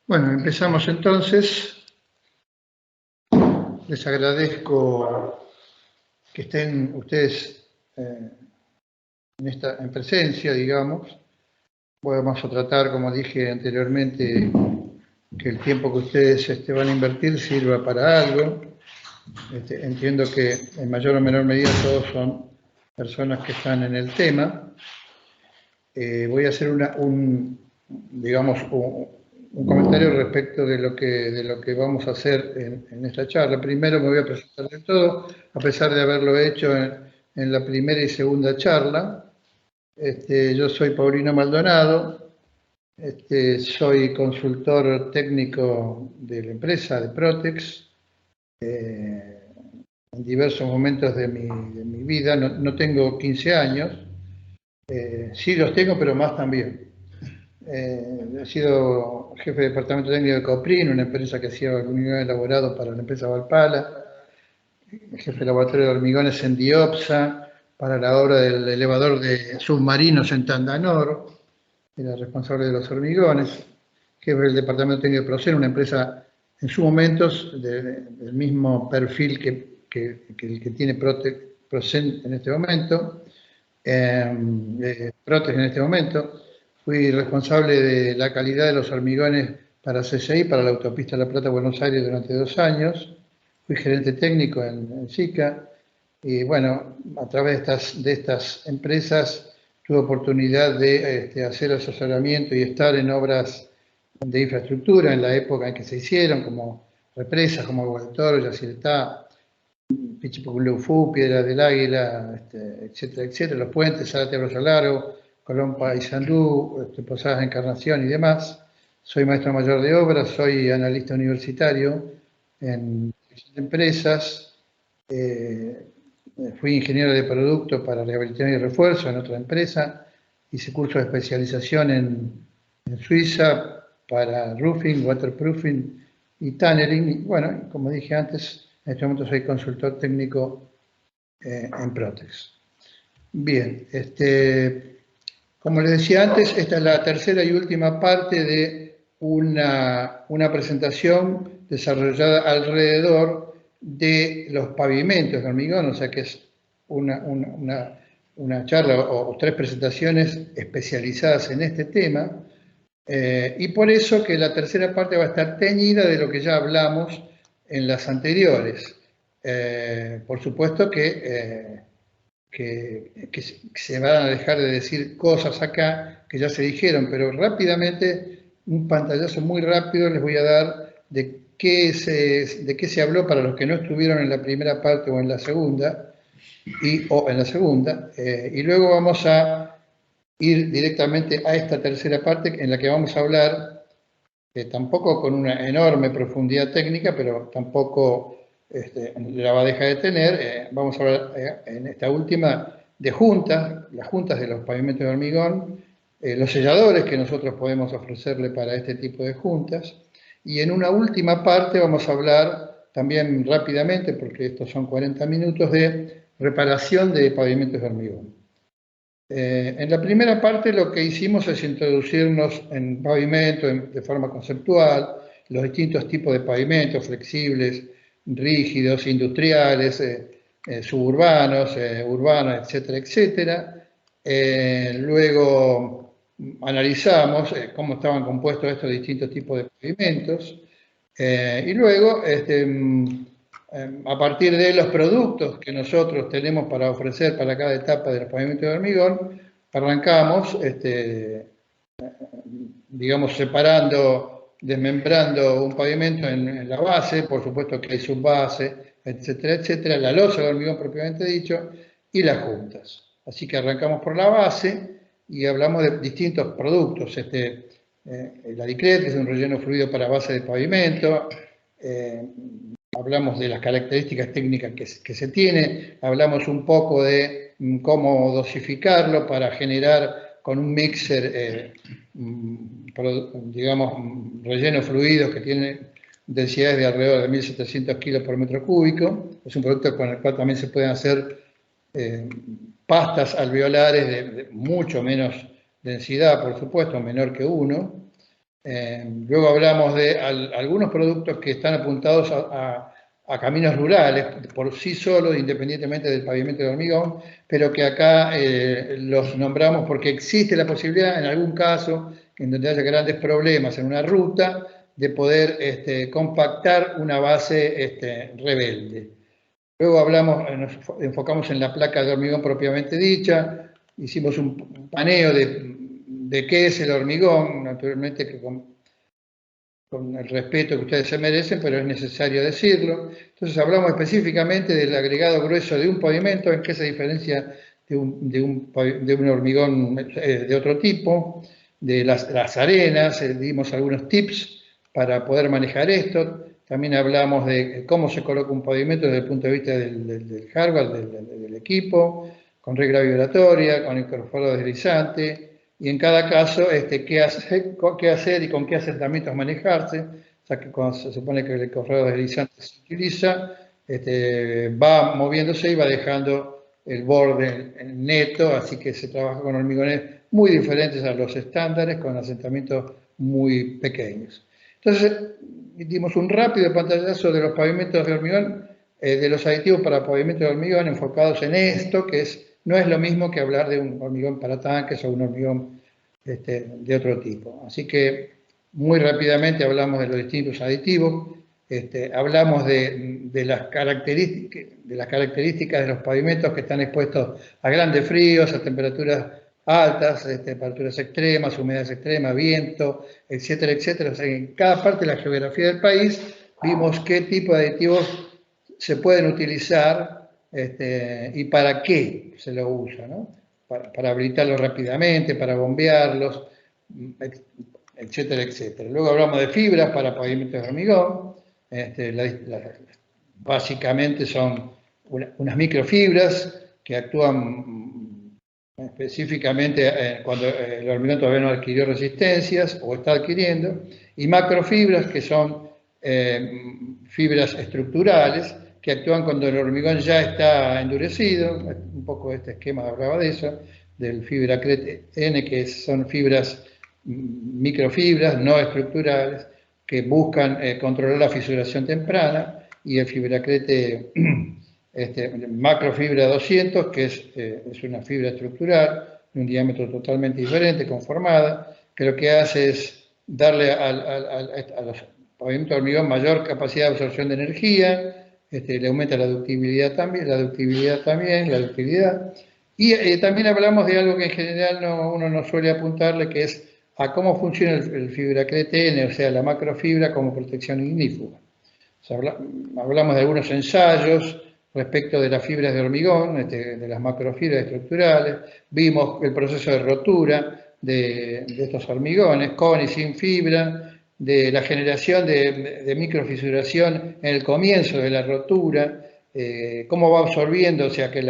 Bueno, empezamos entonces. Les agradezco que estén ustedes en presencia, digamos. Vamos a tratar, como dije anteriormente, que el tiempo que ustedes van a invertir sirva para algo. Entiendo que en mayor o menor medida todos son personas que están en el tema. Voy a hacer un comentario respecto de lo que vamos a hacer en esta charla. Primero me voy a presentar de todo, a pesar de haberlo hecho en la primera y segunda charla. Yo soy Paulino Maldonado, soy consultor técnico de la empresa de Protex. En diversos momentos de mi vida, no tengo 15 años, sí los tengo, pero más también. He sido jefe de departamento técnico de Coprin, una empresa que hacía hormigón elaborado para la empresa Valpala, jefe de laboratorio de hormigones en Diopsa, para la obra del elevador de submarinos en Tandanor, era responsable de los hormigones, jefe del departamento técnico de Procen, una empresa en sus momentos del mismo perfil que el que tiene Procen en este momento, Protex en este momento. Fui responsable de la calidad de los hormigones para CSI, para la autopista La Plata-Buenos Aires durante 2 años. Fui gerente técnico en SICA. Y bueno, a través de estas empresas tuve oportunidad de hacer asesoramiento y estar en obras de infraestructura en la época en que se hicieron, como represas, como Gualtoro, Yacyretá, Pichipuculufú, Piedra del Águila, etcétera, etcétera, los puentes, Zárate, Arroyo Largo, Colón, Paysandú, Posadas Encarnación y demás. Soy maestro mayor de obras, soy analista universitario en empresas, fui ingeniero de producto para rehabilitación y refuerzo en otra empresa, hice cursos de especialización en Suiza para roofing, waterproofing y tunneling. Y bueno, como dije antes, en este momento soy consultor técnico en Protex. Bien, como les decía antes, esta es la tercera y última parte de una presentación desarrollada alrededor de los pavimentos de hormigón, o sea que es una charla o 3 presentaciones especializadas en este tema, y por eso que la tercera parte va a estar teñida de lo que ya hablamos en las anteriores. Por supuesto que se van a dejar de decir cosas acá que ya se dijeron, pero rápidamente, un pantallazo muy rápido les voy a dar de qué se habló para los que no estuvieron en la primera parte o en la segunda, y luego vamos a ir directamente a esta tercera parte en la que vamos a hablar, tampoco con una enorme profundidad técnica, pero tampoco la va a dejar de tener. Vamos a hablar en esta última de juntas, las juntas de los pavimentos de hormigón, los selladores que nosotros podemos ofrecerle para este tipo de juntas, y en una última parte vamos a hablar también rápidamente, porque estos son 40 minutos, de reparación de pavimentos de hormigón. En la primera parte lo que hicimos es introducirnos en pavimento de forma conceptual, los distintos tipos de pavimentos, flexibles, rígidos, industriales, suburbanos, urbanos, etcétera, etcétera. Luego analizamos cómo estaban compuestos estos distintos tipos de pavimentos, y luego a partir de los productos que nosotros tenemos para ofrecer para cada etapa de los pavimentos de hormigón, arrancamos, digamos, separando, desmembrando un pavimento en la base, por supuesto que hay subbase, etcétera, etcétera, la losa de hormigón propiamente dicho, y las juntas. Así que arrancamos por la base y hablamos de distintos productos. El Adicret, que es un relleno fluido para base de pavimento, hablamos de las características técnicas que se tiene, hablamos un poco de cómo dosificarlo para generar con un mixer, digamos, rellenos fluidos que tienen densidades de alrededor de 1700 kilos por metro cúbico. Es un producto con el cual también se pueden hacer pastas alveolares de mucho menos densidad, por supuesto, menor que 1. Luego hablamos de algunos productos que están apuntados a caminos rurales, por sí solos, independientemente del pavimento de hormigón, pero que acá los nombramos porque existe la posibilidad, en algún caso, en donde haya grandes problemas en una ruta, de poder compactar una base rebelde. Luego hablamos, nos enfocamos en la placa de hormigón propiamente dicha, hicimos un paneo de qué es el hormigón, naturalmente que con el respeto que ustedes se merecen, pero es necesario decirlo. Entonces hablamos específicamente del agregado grueso de un pavimento, en qué se diferencia de un hormigón de otro tipo, de las arenas, dimos algunos tips para poder manejar esto. También hablamos de cómo se coloca un pavimento desde el punto de vista del hardware, del equipo, con regla vibratoria, con micrófono deslizante, y en cada caso qué hacer y con qué asentamientos manejarse, ya que cuando se supone que el correo deslizante se utiliza, va moviéndose y va dejando el borde neto, así que se trabaja con hormigones muy diferentes a los estándares, con asentamientos muy pequeños. Entonces, dimos un rápido pantallazo de los pavimentos de hormigón, de los aditivos para pavimento de hormigón enfocados en esto, que no es lo mismo que hablar de un hormigón para tanques o un hormigón de otro tipo. Así que muy rápidamente hablamos de los distintos aditivos, hablamos de las características de los pavimentos que están expuestos a grandes fríos, a temperaturas altas, temperaturas extremas, humedades extremas, viento, etcétera, etcétera. O sea, en cada parte de la geografía del país vimos qué tipo de aditivos se pueden utilizar y para qué se lo usa, ¿no? Para habilitarlos rápidamente, para bombearlos, etcétera, etcétera. Luego hablamos de fibras para pavimentos de hormigón. Básicamente son unas microfibras que actúan específicamente cuando el hormigón todavía no adquirió resistencias o está adquiriendo, y macrofibras que son fibras estructurales que actúan cuando el hormigón ya está endurecido. Un poco este esquema hablaba de eso, del FibraCret N, que son fibras, microfibras no estructurales, que buscan controlar la fisuración temprana, y el FibraCret macrofibra 200, que es una fibra estructural de un diámetro totalmente diferente, conformada, que lo que hace es darle a los pavimentos de hormigón mayor capacidad de absorción de energía, le aumenta la ductibilidad también, la ductilidad. Y también hablamos de algo que en general uno no suele apuntarle, que es a cómo funciona el FibraCret N, o sea, la macrofibra como protección ignífuga. O sea, hablamos de algunos ensayos respecto de las fibras de hormigón, de las macrofibras estructurales, vimos el proceso de rotura de estos hormigones, con y sin fibra, de la generación de microfisuración en el comienzo de la rotura, cómo va absorbiendo, o sea que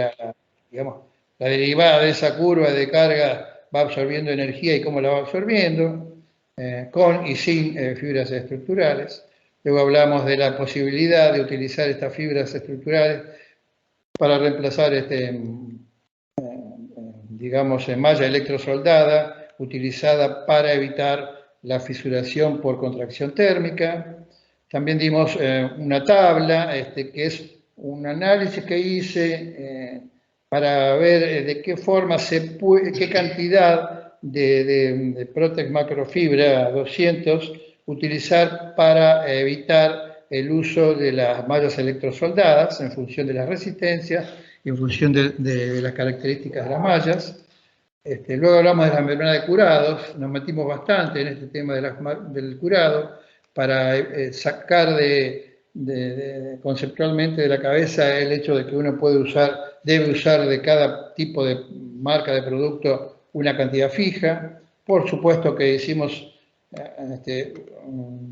digamos, la derivada de esa curva de carga va absorbiendo energía y cómo la va absorbiendo, con y sin fibras estructurales. Luego hablamos de la posibilidad de utilizar estas fibras estructurales para reemplazar, digamos, malla electrosoldada, utilizada para evitar la fisuración por contracción térmica. También dimos una tabla, que es un análisis que hice para ver de qué forma qué cantidad de Protex macrofibra 200 utilizar para evitar el uso de las mallas electrosoldadas en función de las resistencias y en función de las características de las mallas. Luego hablamos de la membrana de curados, nos metimos bastante en este tema del curado para sacar conceptualmente de la cabeza el hecho de que uno debe usar de cada tipo de marca de producto una cantidad fija. Por supuesto que hicimos,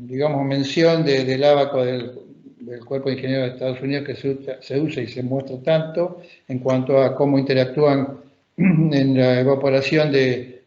digamos, mención del abaco del Cuerpo de Ingenieros de Estados Unidos, que se usa y se muestra tanto en cuanto a cómo interactúan en la evaporación de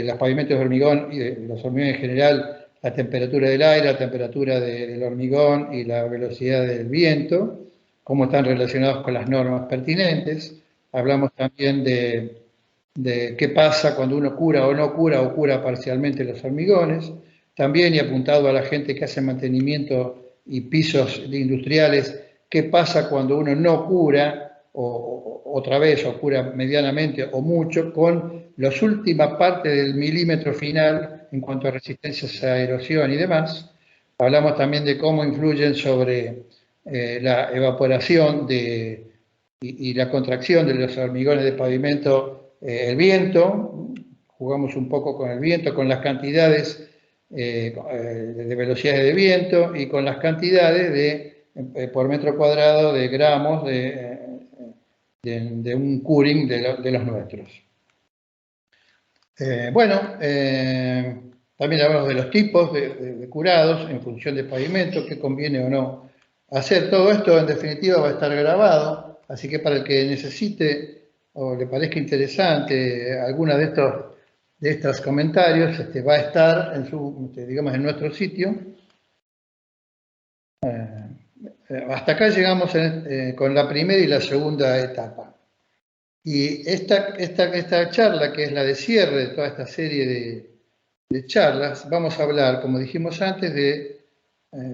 los pavimentos de hormigón y de los hormigones en general, la temperatura del aire, la temperatura del hormigón y la velocidad del viento, cómo están relacionados con las normas pertinentes. Hablamos también de qué pasa cuando uno cura o no cura o cura parcialmente los hormigones. también y apuntado a la gente que hace mantenimiento y pisos industriales, qué pasa cuando uno no cura, o otra vez, o cura medianamente o mucho, con las últimas partes del milímetro final en cuanto a resistencias a erosión y demás. Hablamos también de cómo influyen sobre la evaporación y la contracción de los hormigones de pavimento, el viento. Jugamos un poco con el viento, con las cantidades de velocidades de viento y con las cantidades por metro cuadrado de gramos de un curing de los nuestros. También hablamos de los tipos de curados en función del pavimento, qué conviene o no hacer. Todo esto en definitiva va a estar grabado, así que para el que necesite o le parezca interesante alguna de estos comentarios, va a estar digamos, en nuestro sitio. Hasta acá llegamos con la primera y la segunda etapa. Y esta charla, que es la de cierre de toda esta serie de charlas, vamos a hablar, como dijimos antes, de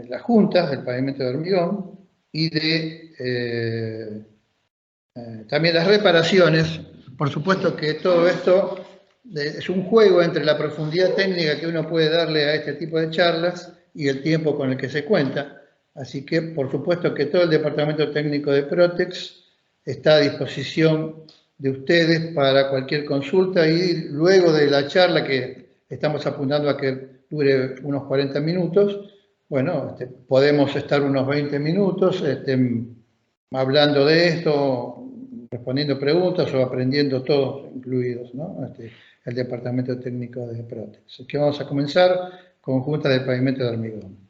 las juntas del pavimento de hormigón y de también las reparaciones. Por supuesto que todo esto es un juego entre la profundidad técnica que uno puede darle a este tipo de charlas y el tiempo con el que se cuenta. Así que, por supuesto que todo el departamento técnico de Protex está a disposición de ustedes para cualquier consulta, y luego de la charla, que estamos apuntando a que dure unos 40 minutos, bueno, podemos estar unos 20 minutos hablando de esto, respondiendo preguntas o aprendiendo todos incluidos, ¿no? El departamento técnico de Protex. Así que vamos a comenzar con juntas de pavimento de hormigón.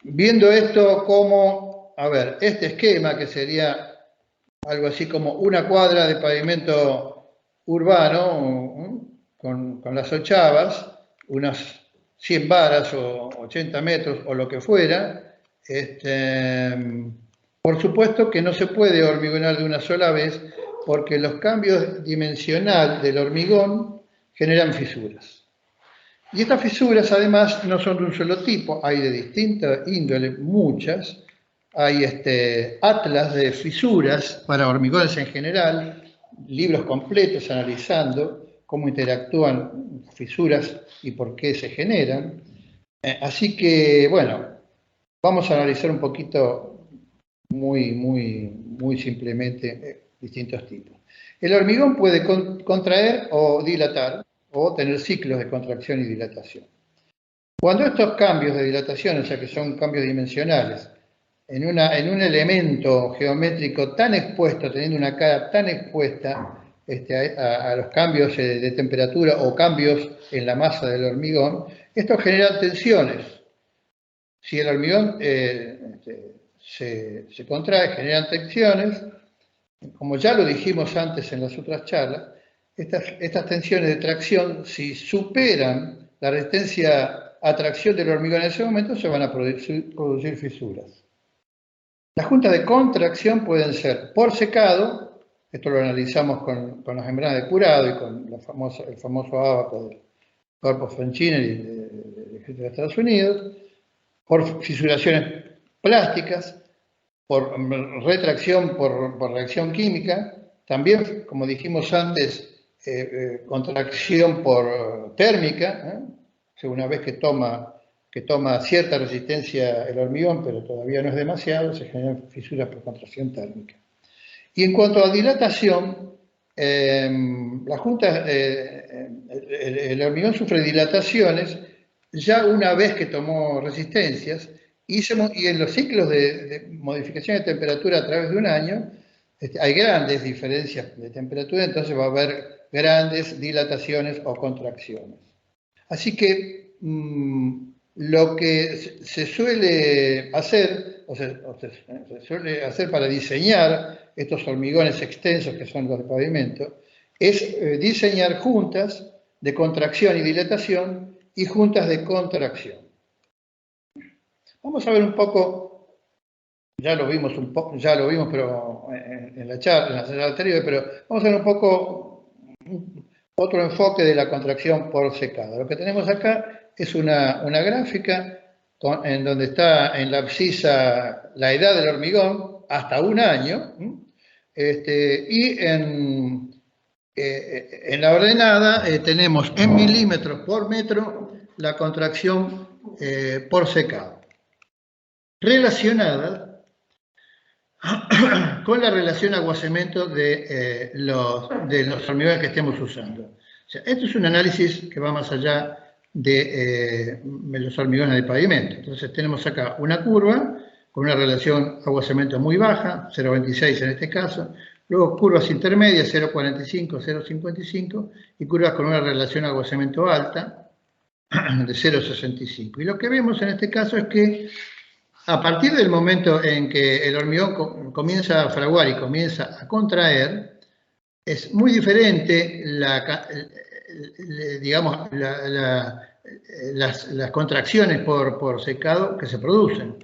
Viendo esto como, a ver, este esquema que sería algo así como una cuadra de pavimento urbano con las ochavas, unas 100 varas o 80 metros o lo que fuera. Por supuesto que no se puede hormigonar de una sola vez, porque los cambios dimensional del hormigón generan fisuras. Y estas fisuras además no son de un solo tipo, hay de distinta índole, muchas. Hay atlas de fisuras para hormigones en general, libros completos analizando cómo interactúan fisuras y por qué se generan. Así que, bueno, vamos a analizar un poquito muy simplemente distintos tipos. El hormigón puede contraer o dilatar, o tener ciclos de contracción y dilatación. Cuando estos cambios de dilatación, o sea que son cambios dimensionales, en un elemento geométrico tan expuesto, teniendo una cara tan expuesta a los cambios de temperatura o cambios en la masa del hormigón, esto genera tensiones. Si el hormigón se contrae, generan tensiones. Como ya lo dijimos antes en las otras charlas, estas tensiones de tracción, si superan la resistencia a tracción del hormigón en ese momento, se van a producir fisuras. Las juntas de contracción pueden ser por secado, esto lo analizamos con las membranas de curado y con el famoso abaco del Corpo Franchini de Estados Unidos, por fisuraciones plásticas, por retracción por reacción química, también, como dijimos antes, contracción por térmica, una vez que toma cierta resistencia el hormigón, pero todavía no es demasiado, se generan fisuras por contracción térmica. Y en cuanto a dilatación, la junta, el hormigón sufre dilataciones ya una vez que tomó resistencias, y en los ciclos de modificación de temperatura a través de un año, hay grandes diferencias de temperatura, entonces va a haber grandes dilataciones o contracciones. Así que lo que se suele hacer, se suele hacer para diseñar estos hormigones extensos que son los de pavimento, es diseñar juntas de contracción y dilatación y juntas de contracción. Vamos a ver un poco, ya lo vimos pero en la charla anterior, pero vamos a ver un poco otro enfoque de la contracción por secado. Lo que tenemos acá es una gráfica en donde está en la abscisa la edad del hormigón hasta 1 año, y en la ordenada tenemos en milímetros por metro la contracción por secado, relacionada con la relación agua-cemento de los hormigones que estemos usando. O sea, esto es un análisis que va más allá de los hormigones de pavimento. Entonces tenemos acá una curva con una relación agua-cemento muy baja, 0,26 en este caso, luego curvas intermedias, 0,45, 0,55, y curvas con una relación agua-cemento alta, de 0,65. Y lo que vemos en este caso es que a partir del momento en que el hormigón comienza a fraguar y comienza a contraer, es muy diferente las contracciones por secado que se producen.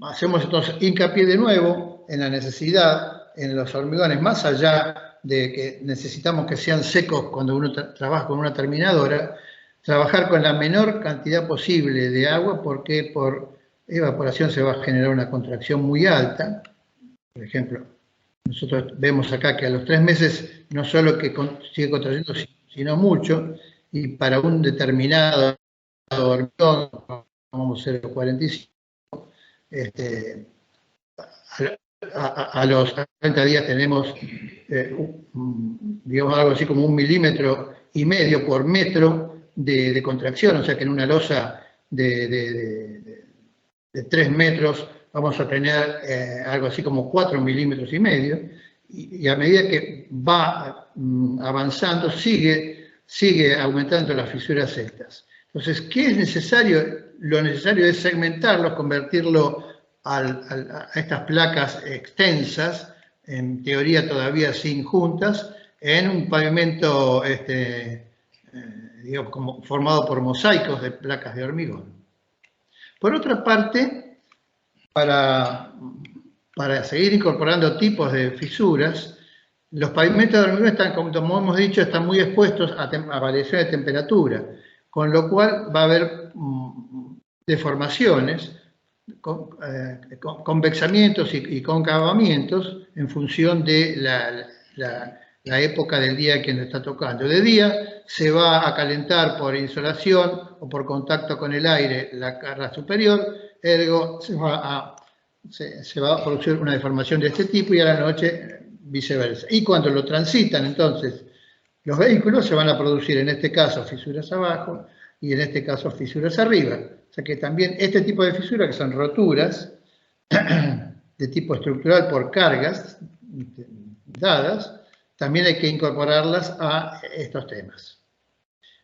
Hacemos entonces hincapié de nuevo en la necesidad en los hormigones, más allá de que necesitamos que sean secos cuando uno trabaja con una terminadora, trabajar con la menor cantidad posible de agua, porque por evaporación se va a generar una contracción muy alta. Por ejemplo, nosotros vemos acá que a los 3 meses no solo que sigue contrayendo, sino mucho, y para un determinado hormigón, como 0,45, a los 30 días tenemos, digamos, algo así como 1,5 milímetros por metro de contracción, o sea que en una losa de 3 metros vamos a tener algo así como 4,5 milímetros, y a medida que va avanzando sigue aumentando las fisuras estas. Entonces, ¿qué es necesario? Lo necesario es segmentarlo, convertirlo a estas placas extensas, en teoría todavía sin juntas, en un pavimento digamos, formado por mosaicos de placas de hormigón. Por otra parte, para seguir incorporando tipos de fisuras, los pavimentos de hormigón están, como hemos dicho, están muy expuestos a variaciones de temperatura, con lo cual va a haber deformaciones, convexamientos y concavamientos en función de la época del día que nos está tocando. De día se va a calentar por insolación o por contacto con el aire la cara superior, ergo se va a producir una deformación de este tipo, y a la noche viceversa. Y cuando lo transitan entonces los vehículos, se van a producir en este caso fisuras abajo y en este caso fisuras arriba. O sea que también este tipo de fisuras, que son roturas de tipo estructural por cargas dadas, también hay que incorporarlas a estos temas.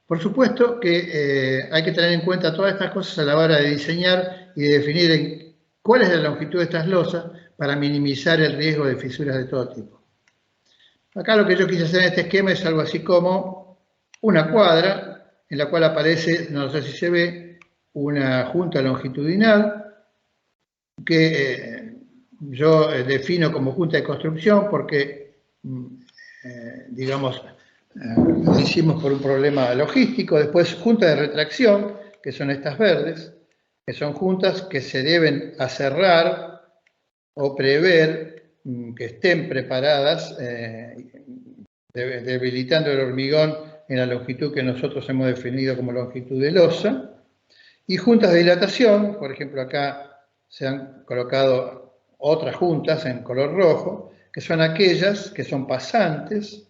Por supuesto que hay que tener en cuenta todas estas cosas a la hora de diseñar y de definir cuál es la longitud de estas losas para minimizar el riesgo de fisuras de todo tipo. Acá lo que yo quise hacer en este esquema es algo así como una cuadra en la cual aparece, no sé si se ve, una junta longitudinal que yo defino como junta de construcción porque, digamos, lo hicimos por un problema logístico. Después, junta de retracción, que son estas verdes, que son juntas que se deben aserrar o prever que estén preparadas, debilitando el hormigón en la longitud que nosotros hemos definido como longitud de losa. Y juntas de dilatación, por ejemplo, acá se han colocado otras juntas en color rojo, que son aquellas que son pasantes,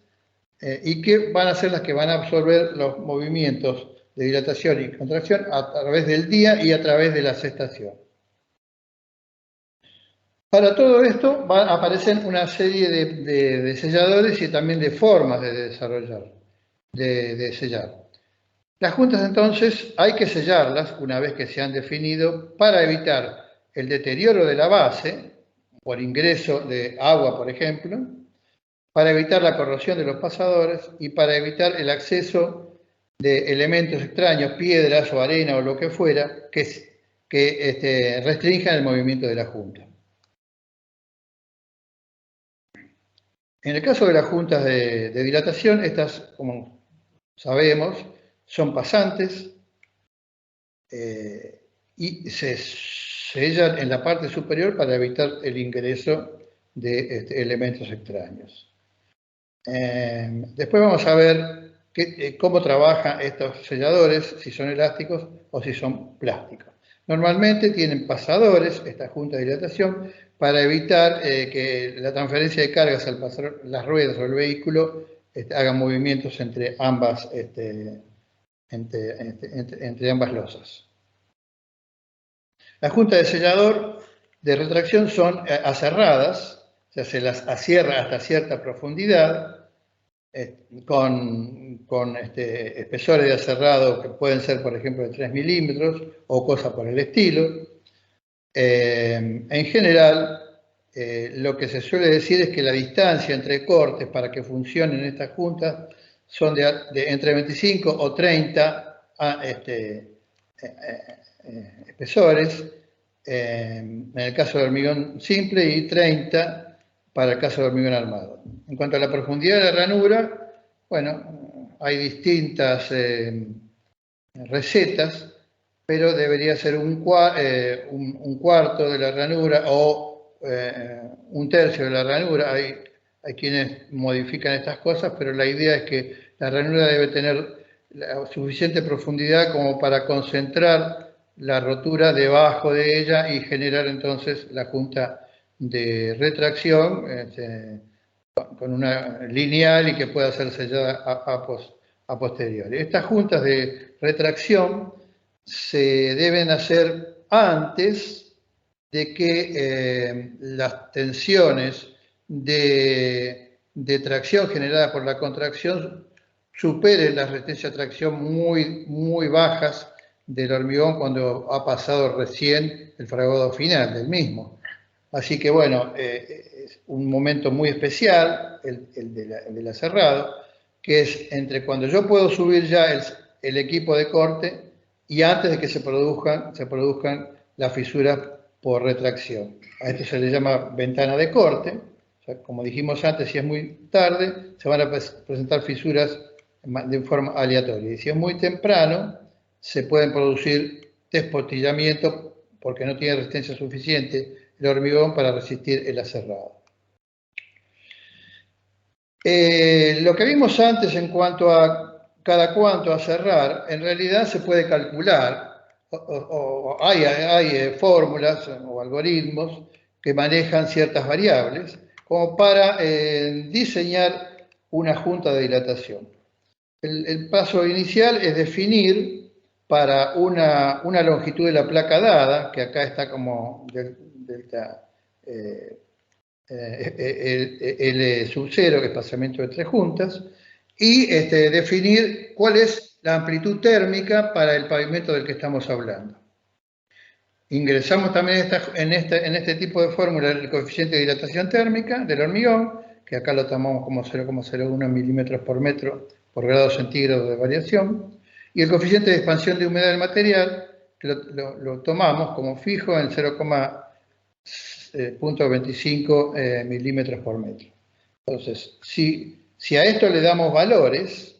y que van a ser las que van a absorber los movimientos de dilatación y contracción a través del día y a través de las estaciones. Para todo esto aparecen una serie de selladores y también de formas de desarrollar, de sellar. Las juntas entonces hay que sellarlas una vez que se han definido para evitar el deterioro de la base por ingreso de agua, por ejemplo, para evitar la corrosión de los pasadores y para evitar el acceso de elementos extraños, piedras o arena o lo que fuera, que restrinjan el movimiento de la junta. En el caso de las juntas de dilatación, estas, como sabemos, son pasantes y se sellan en la parte superior para evitar el ingreso de elementos extraños. Después vamos a ver cómo trabajan estos selladores, si son elásticos o si son plásticos. Normalmente tienen pasadores, esta junta de dilatación, para evitar que la transferencia de cargas al pasar las ruedas o el vehículo haga movimientos entre ambas, entre ambas losas. Las juntas de sellador de retracción son aserradas, o sea, se las acierra hasta cierta profundidad, con espesores de aserrado que pueden ser, por ejemplo, de 3 milímetros o cosas por el estilo. En general, lo que se suele decir es que la distancia entre cortes para que funcionen estas juntas son de entre 25 o 30 espesores, en el caso de hormigón simple, y 30 para el caso de hormigón armado. En cuanto a la profundidad de la ranura, bueno, hay distintas recetas, pero debería ser un cuarto de la ranura o un tercio de la ranura. Hay quienes modifican estas cosas, pero la idea es que la ranura debe tener la suficiente profundidad como para concentrar la rotura debajo de ella y generar entonces la junta de retracción con una lineal y que pueda ser sellada a posteriori. Estas juntas de retracción se deben hacer antes de que las tensiones de tracción generadas por la contracción superen las resistencias de tracción muy bajas del hormigón cuando ha pasado recién el fraguado final del mismo. Así que bueno, es un momento muy especial, el del aserrado, que es entre cuando yo puedo subir ya el equipo de corte y antes de que se produzcan las fisuras por retracción. A esto se le llama ventana de corte. O sea, como dijimos antes, si es muy tarde, se van a presentar fisuras de forma aleatoria. Y si es muy temprano, se pueden producir despostillamientos porque no tiene resistencia suficiente el hormigón para resistir el aserrado. Lo que vimos antes en cuanto a cada cuánto aserrar, en realidad se puede calcular, hay fórmulas o algoritmos que manejan ciertas variables como para diseñar una junta de dilatación. El paso inicial es definir para una longitud de la placa dada, que acá está como delta L sub 0, que es espaciamiento de 3 juntas, y definir cuál es la amplitud térmica para el pavimento del que estamos hablando. Ingresamos también en este tipo de fórmula el coeficiente de dilatación térmica del hormigón, que acá lo tomamos como 0,01 milímetros por metro por grado centígrado de variación, y el coeficiente de expansión de humedad del material, que lo tomamos como fijo en 0,25 milímetros por metro. Entonces, si a esto le damos valores,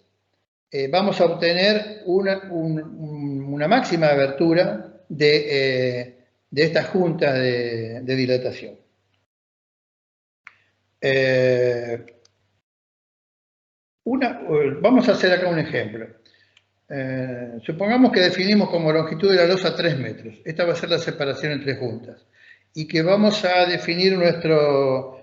vamos a obtener una máxima de abertura de estas juntas de dilatación. Vamos a hacer acá un ejemplo. Supongamos que definimos como longitud de la losa 3 metros. Esta va a ser la separación entre juntas. Y que vamos a definir nuestro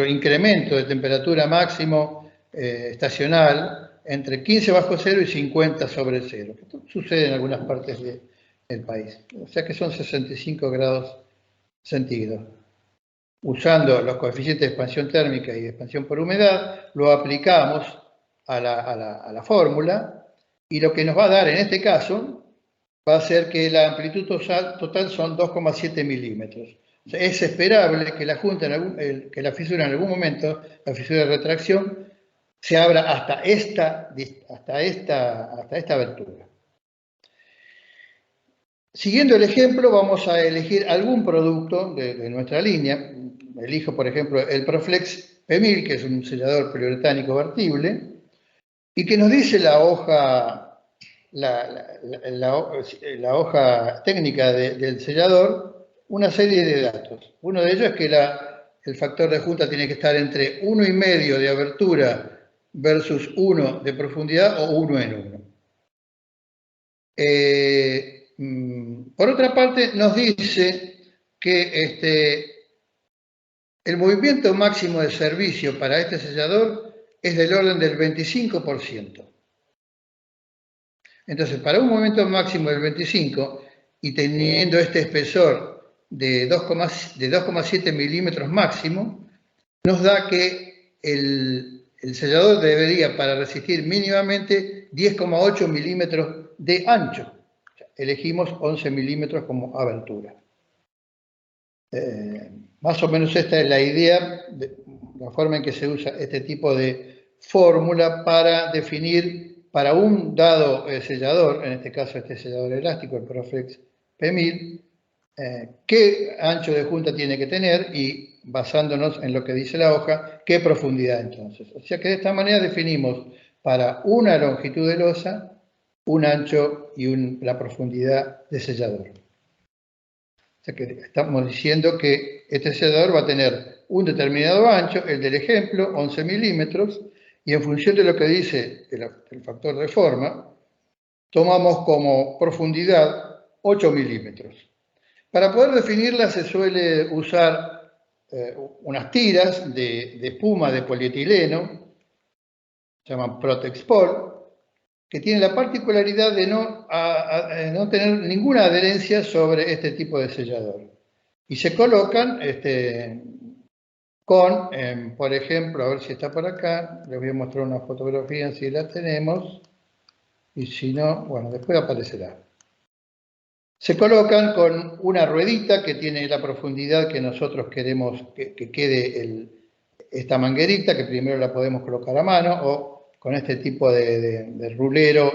incremento de temperatura máximo estacional entre 15 bajo cero y 50 sobre cero. Esto sucede en algunas partes del país. O sea que son 65 grados centígrados. Usando los coeficientes de expansión térmica y de expansión por humedad, lo aplicamos a la fórmula y lo que nos va a dar en este caso va a ser que la amplitud total son 2,7 milímetros. O sea, es esperable que la fisura en algún momento, la fisura de retracción, se abra hasta esta abertura. Siguiendo el ejemplo, vamos a elegir algún producto de nuestra línea. elijo, por ejemplo, el Proflex P1000, que es un sellador poliuretánico vertible, y que nos dice la hoja, la hoja técnica del sellador, una serie de datos. Uno de ellos es que el factor de junta tiene que estar entre 1,5 de abertura versus 1 de profundidad o 1 en 1. Por otra parte, nos dice que el movimiento máximo de servicio para este sellador es del orden del 25%. Entonces, para un movimiento máximo del 25% y teniendo este espesor de 2,7 milímetros máximo, nos da que el sellador debería, para resistir mínimamente, 10,8 milímetros de ancho. O sea, elegimos 11 milímetros como abertura. Más o menos esta es la idea, la forma en que se usa este tipo de fórmula para definir para un dado sellador, en este caso este sellador elástico, el Proflex P1000, qué ancho de junta tiene que tener y, basándonos en lo que dice la hoja, qué profundidad entonces. O sea que de esta manera definimos para una longitud de losa un ancho y la profundidad de sellador. O sea que estamos diciendo que este sellador va a tener un determinado ancho, el del ejemplo, 11 milímetros, y en función de lo que dice el factor de forma, tomamos como profundidad 8 milímetros. Para poder definirla se suele usar unas tiras de espuma de polietileno, se llaman Protexpol, que tienen la particularidad de no tener ninguna adherencia sobre este tipo de sellador. Y se colocan por ejemplo, a ver si está por acá, les voy a mostrar una fotografía si la tenemos, y si no, bueno, después aparecerá. Se colocan con una ruedita que tiene la profundidad que nosotros queremos que quede esta manguerita, que primero la podemos colocar a mano, o con este tipo de rulero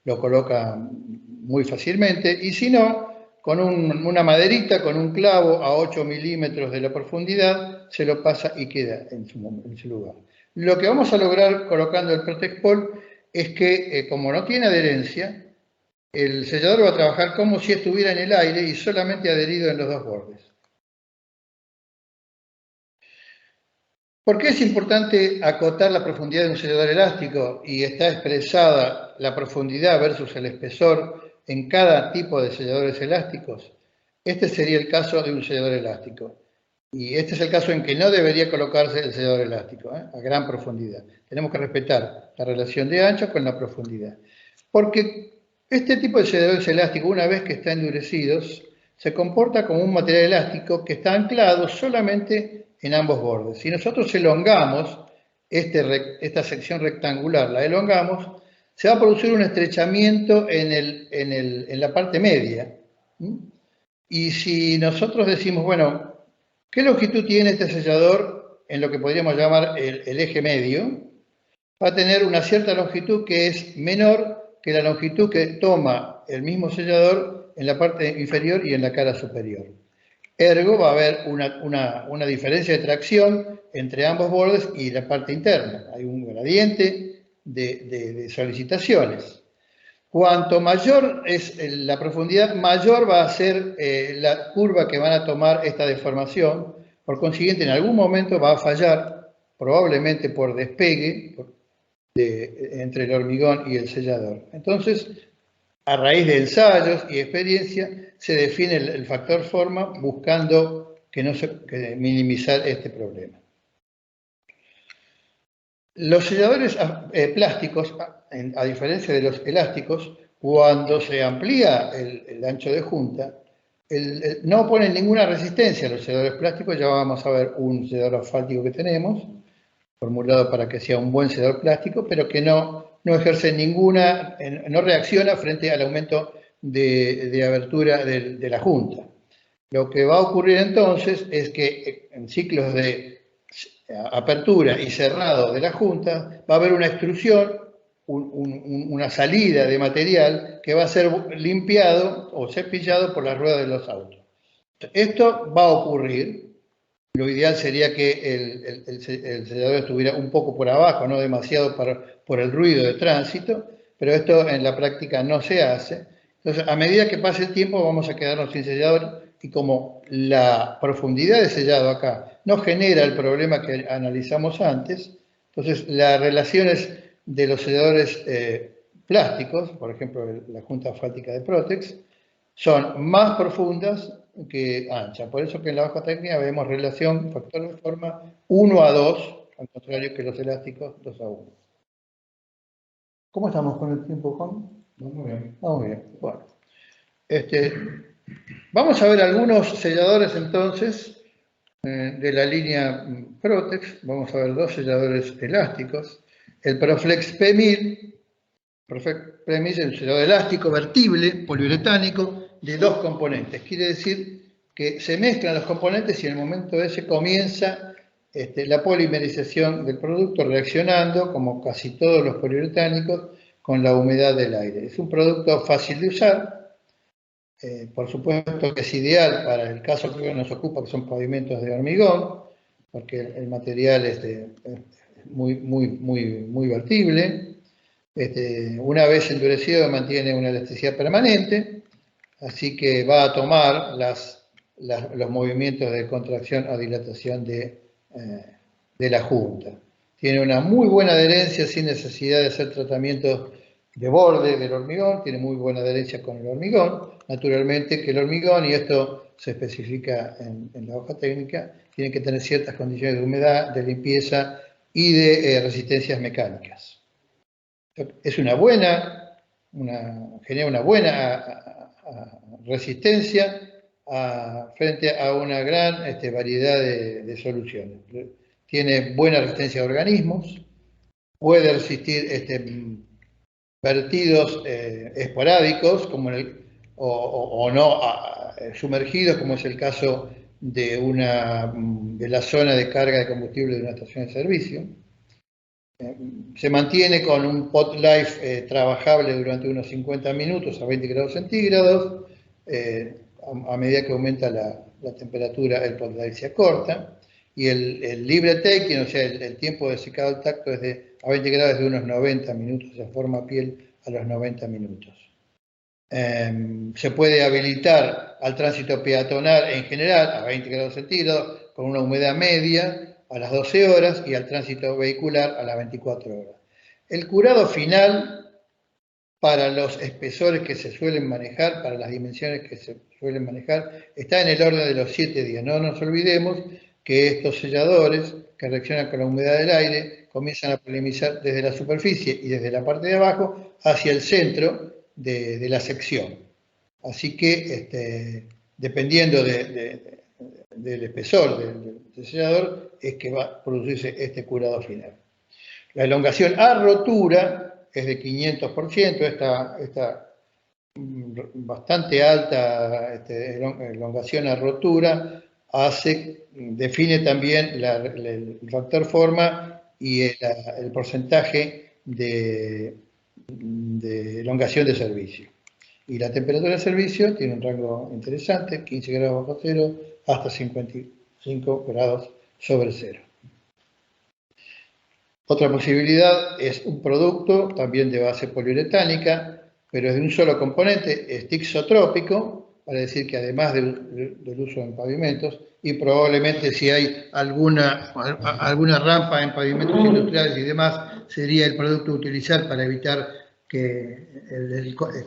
lo coloca muy fácilmente, y si no, con una maderita, con un clavo a 8 milímetros de la profundidad, se lo pasa y queda en su lugar. Lo que vamos a lograr colocando el Protexpol es que, como no tiene adherencia, el sellador va a trabajar como si estuviera en el aire y solamente adherido en los dos bordes. ¿Por qué es importante acotar la profundidad de un sellador elástico y está expresada la profundidad versus el espesor en cada tipo de selladores elásticos? Este sería el caso de un sellador elástico. Y este es el caso en que no debería colocarse el sellador elástico, a gran profundidad. Tenemos que respetar la relación de ancho con la profundidad. Porque este tipo de selladores elásticos, una vez que están endurecidos, se comporta como un material elástico que está anclado solamente en ambos bordes. Si nosotros elongamos esta sección rectangular, la elongamos, se va a producir un estrechamiento en la parte media. Y si nosotros decimos, bueno, ¿qué longitud tiene este sellador en lo que podríamos llamar el eje medio? Va a tener una cierta longitud que es menor que la longitud que toma el mismo sellador en la parte inferior y en la cara superior. Ergo, va a haber una diferencia de tracción entre ambos bordes y la parte interna. Hay un gradiente de solicitaciones. Cuanto mayor es la profundidad, mayor va a ser la curva que van a tomar esta deformación. Por consiguiente, en algún momento va a fallar, probablemente por despegue entre el hormigón y el sellador. Entonces, a raíz de ensayos y experiencia, se define el factor forma buscando minimizar este problema. Los selladores plásticos, a diferencia de los elásticos, cuando se amplía el ancho de junta, no oponen ninguna resistencia a los selladores plásticos. Ya vamos a ver un sellador asfáltico que tenemos, formulado para que sea un buen sellador plástico, pero que no ejerce no reacciona frente al aumento de abertura de la junta. Lo que va a ocurrir entonces es que en ciclos de apertura y cerrado de la junta va a haber una extrusión, una salida de material que va a ser limpiado o cepillado por las ruedas de los autos. Esto va a ocurrir lo ideal sería que el sellador estuviera un poco por abajo, no demasiado por el ruido de tránsito, pero esto en la práctica no se hace. Entonces, a medida que pase el tiempo vamos a quedarnos sin sellador, y como la profundidad de sellado acá no genera el problema que analizamos antes, entonces las relaciones de los selladores plásticos, por ejemplo la junta asfáltica de Protex, son más profundas que anchas. Por eso que en la hoja técnica vemos relación factor de forma 1:2, al contrario que los elásticos 2:1. ¿Cómo estamos con el tiempo, Juan? Muy bien. Vamos bien. Bueno. Vamos a ver algunos selladores entonces de la línea Protex. Vamos a ver dos selladores elásticos. El Proflex P1000. Proflex P1000 es un sellador elástico vertible, poliuretánico, de dos componentes. Quiere decir que se mezclan los componentes y en el momento ese comienza la polimerización del producto reaccionando, como casi todos los poliuretánicos, con la humedad del aire. Es un producto fácil de usar. Por supuesto que es ideal para el caso que nos ocupa, que son pavimentos de hormigón, porque el material es muy vertible. Una vez endurecido mantiene una elasticidad permanente, así que va a tomar los movimientos de contracción o dilatación de la junta. Tiene una muy buena adherencia sin necesidad de hacer tratamientos de borde del hormigón, tiene muy buena adherencia con el hormigón. Naturalmente que el hormigón, y esto se especifica en la hoja técnica, tiene que tener ciertas condiciones de humedad, de limpieza y de resistencias mecánicas. Es genera una buena resistencia frente a una gran variedad de soluciones. Tiene buena resistencia a organismos, puede resistir vertidos esporádicos o no sumergidos, como es el caso de la zona de carga de combustible de una estación de servicio. Se mantiene con un pot life trabajable durante unos 50 minutos a 20 grados centígrados. A medida que aumenta la temperatura, el pot life se acorta. Y el libre taking, o sea, el tiempo de secado al tacto a 20 grados de unos 90 minutos, se forma piel a los 90 minutos. Se puede habilitar al tránsito peatonal en general a 20 grados centígrados con una humedad media a las 12 horas y al tránsito vehicular a las 24 horas. El curado final para los espesores que se suelen manejar, para las dimensiones que se suelen manejar, está en el orden de los 7 días. No nos olvidemos que estos selladores que reaccionan con la humedad del aire comienzan a polimizar desde la superficie y desde la parte de abajo hacia el centro de la sección. Así que, dependiendo del espesor del sellador, es que va a producirse este curado final. La elongación a rotura es de 500%, esta bastante alta elongación a rotura define también el factor forma y el porcentaje de elongación de servicio. Y la temperatura de servicio tiene un rango interesante, 15 grados bajo cero hasta 55 grados sobre cero. Otra posibilidad es un producto también de base poliuretánica, pero es de un solo componente, es tixotrópico, para decir que además del uso en pavimentos, y probablemente si hay alguna rampa en pavimentos industriales y demás, sería el producto a utilizar para evitar que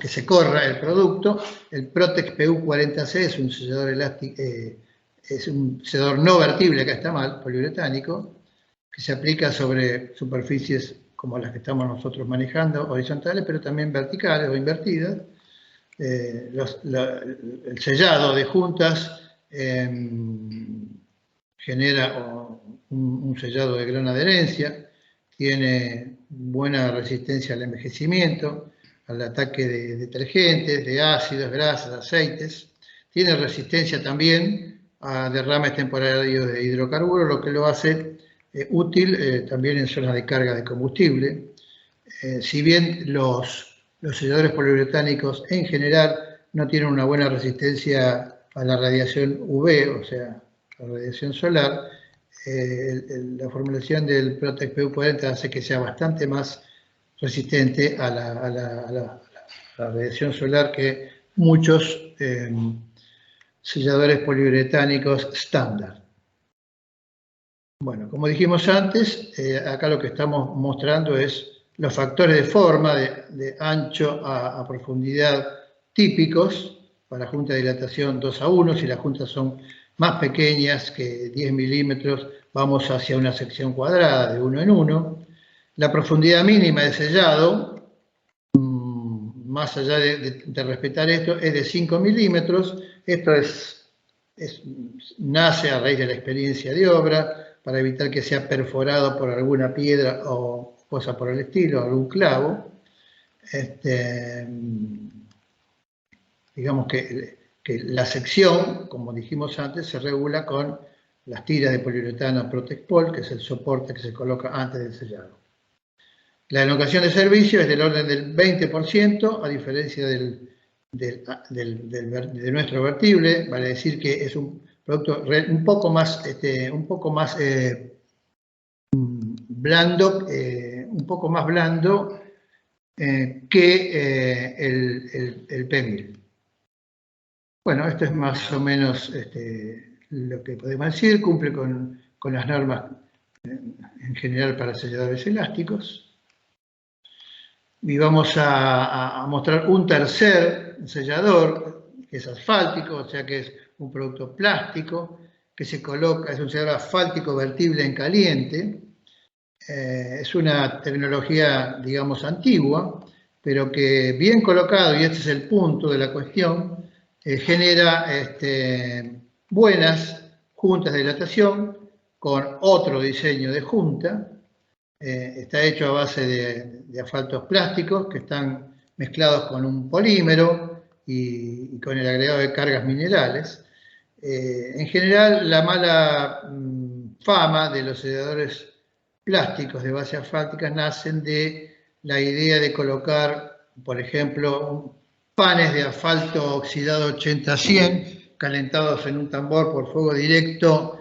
se corra el producto. El Protex PU40C es un sellador elástico, es un sellador no vertible, acá está mal, poliuretánico, que se aplica sobre superficies como las que estamos nosotros manejando, horizontales, pero también verticales o invertidas. El sellado de juntas genera un sellado de gran adherencia, tiene buena resistencia al envejecimiento, al ataque de detergentes, de ácidos, grasas, aceites. Tiene resistencia también a derrames temporarios de hidrocarburos, lo que lo hace útil también en zonas de carga de combustible. Si bien los selladores poliuretánicos en general no tienen una buena resistencia a la radiación UV, o sea, radiación solar, la formulación del Protex PU40 hace que sea bastante más resistente a la radiación solar que muchos selladores poliuretánicos estándar. Bueno, como dijimos antes, acá lo que estamos mostrando es los factores de forma de ancho a profundidad típicos para junta de dilatación 2:1. Si las juntas son más pequeñas que 10 milímetros, vamos hacia una sección cuadrada de 1 en 1. La profundidad mínima de sellado, más allá de respetar esto, es de 5 milímetros. Esto nace a raíz de la experiencia de obra, para evitar que sea perforado por alguna piedra o cosa por el estilo, algún clavo. Digamos que la sección, como dijimos antes, se regula con las tiras de poliuretano Protecpol, que es el soporte que se coloca antes del sellado. La elongación de servicio es del orden del 20%, a diferencia de nuestro vertible, vale decir que es un producto un poco más blando, que el P1000. Bueno, esto es más o menos lo que podemos decir, cumple con las normas en general para selladores elásticos. Y vamos a mostrar un tercer sellador, que es asfáltico, o sea que es un producto plástico, que se coloca, es un sellador asfáltico vertible en caliente. Es una tecnología, digamos, antigua, pero que bien colocado, y este es el punto de la cuestión, genera buenas juntas de dilatación con otro diseño de junta. Está hecho a base de asfaltos plásticos que están mezclados con un polímero y con el agregado de cargas minerales. En general, la mala fama de los selladores plásticos de base asfáltica nacen de la idea de colocar, por ejemplo, panes de asfalto oxidado 80-100 calentados en un tambor por fuego directo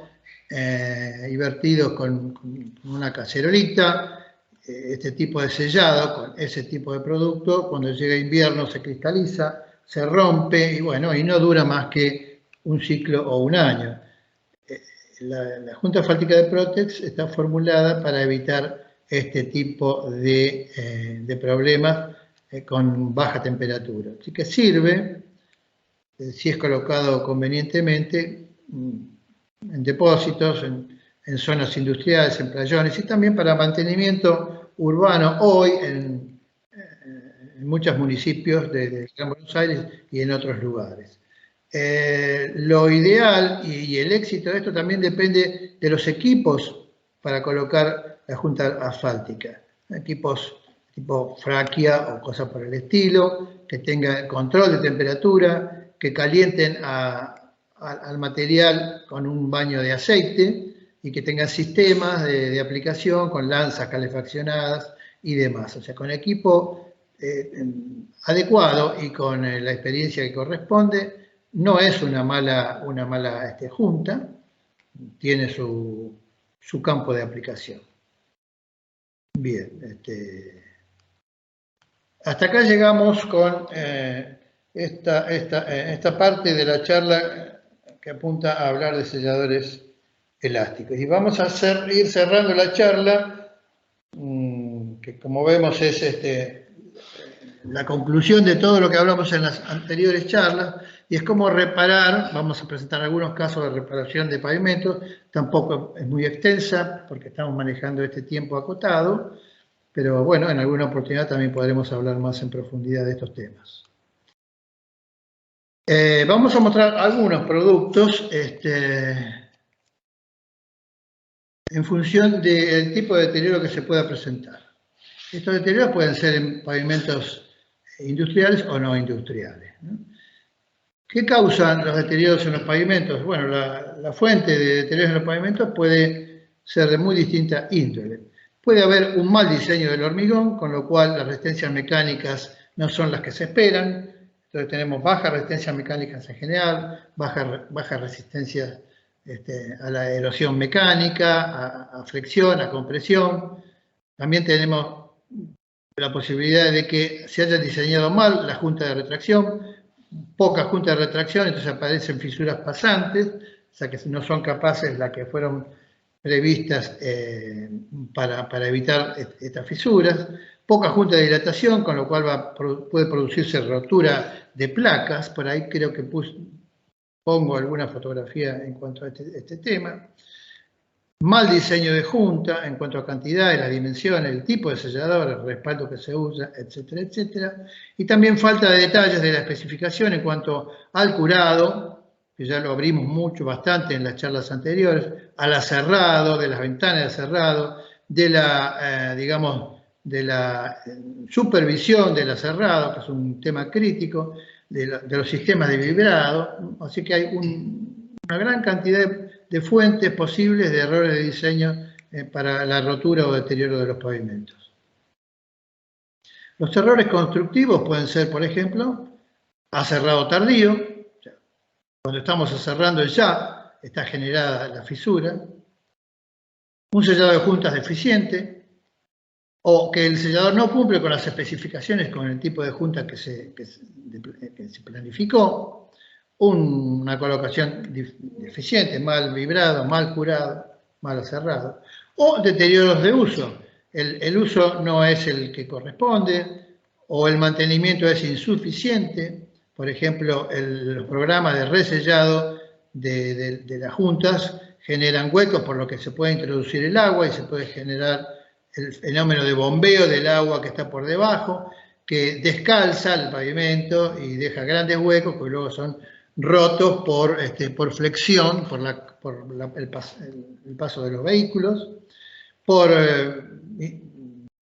y vertidos con una cacerolita. Este tipo de sellado, con ese tipo de producto, cuando llega invierno se cristaliza, se rompe y bueno, y no dura más que un ciclo o un año. La junta asfáltica de Protex está formulada para evitar este tipo de problemas con baja temperatura. Así que sirve, si es colocado convenientemente, en depósitos, en zonas industriales, en playones, y también para mantenimiento urbano hoy en muchos municipios de Gran Buenos Aires y en otros lugares. Lo ideal y el éxito de esto también depende de los equipos para colocar la junta asfáltica. Equipos tipo Frakia o cosas por el estilo, que tengan control de temperatura, que calienten al material con un baño de aceite y que tengan sistemas de aplicación con lanzas calefaccionadas y demás. O sea, con equipo adecuado y con la experiencia que corresponde. No es una mala junta, tiene su campo de aplicación. Bien, hasta acá llegamos con esta parte de la charla que apunta a hablar de selladores elásticos. Y vamos a ir cerrando la charla, que como vemos es la conclusión de todo lo que hablamos en las anteriores charlas, y es cómo reparar. Vamos a presentar algunos casos de reparación de pavimentos. Tampoco es muy extensa porque estamos manejando este tiempo acotado, pero bueno, en alguna oportunidad también podremos hablar más en profundidad de estos temas. Vamos a mostrar algunos productos en función del tipo de deterioro que se pueda presentar. Estos deterioros pueden ser en pavimentos industriales o no industriales, ¿no? ¿Qué causan los deterioros en los pavimentos? Bueno, la fuente de deterioros en los pavimentos puede ser de muy distinta índole. Puede haber un mal diseño del hormigón, con lo cual las resistencias mecánicas no son las que se esperan. Entonces tenemos bajas resistencias mecánicas en general, bajas resistencias a la erosión mecánica, a flexión, a compresión. También tenemos la posibilidad de que se haya diseñado mal la junta de retracción, poca junta de retracción, entonces aparecen fisuras pasantes, o sea que no son capaces las que fueron previstas para evitar estas fisuras, poca junta de dilatación, con lo cual puede producirse rotura de placas. Por ahí creo que pongo alguna fotografía en cuanto a este tema. Mal diseño de junta en cuanto a cantidades, las dimensiones, el tipo de sellador, el respaldo que se usa, etcétera, etcétera. Y también falta de detalles de la especificación en cuanto al curado, que ya lo abrimos bastante en las charlas anteriores, al aserrado, de las ventanas de aserrado, de la, digamos, de la supervisión del aserrado, que es un tema crítico, de los sistemas de vibrado. Así que hay una gran cantidad de fuentes posibles de errores de diseño para la rotura o deterioro de los pavimentos. Los errores constructivos pueden ser, por ejemplo, aserrado tardío. O sea, cuando estamos aserrando ya está generada la fisura. Un sellado de juntas deficiente, o que el sellador no cumple con las especificaciones con el tipo de junta que se planificó. Una colocación deficiente, mal vibrado, mal curado, mal aserrado, o deterioros de uso. El uso no es el que corresponde, o el mantenimiento es insuficiente. Por ejemplo, los programas de resellado de las juntas generan huecos por lo que se puede introducir el agua y se puede generar el fenómeno de bombeo del agua que está por debajo, que descalza el pavimento y deja grandes huecos que luego son rotos por flexión, por el paso de los vehículos, por,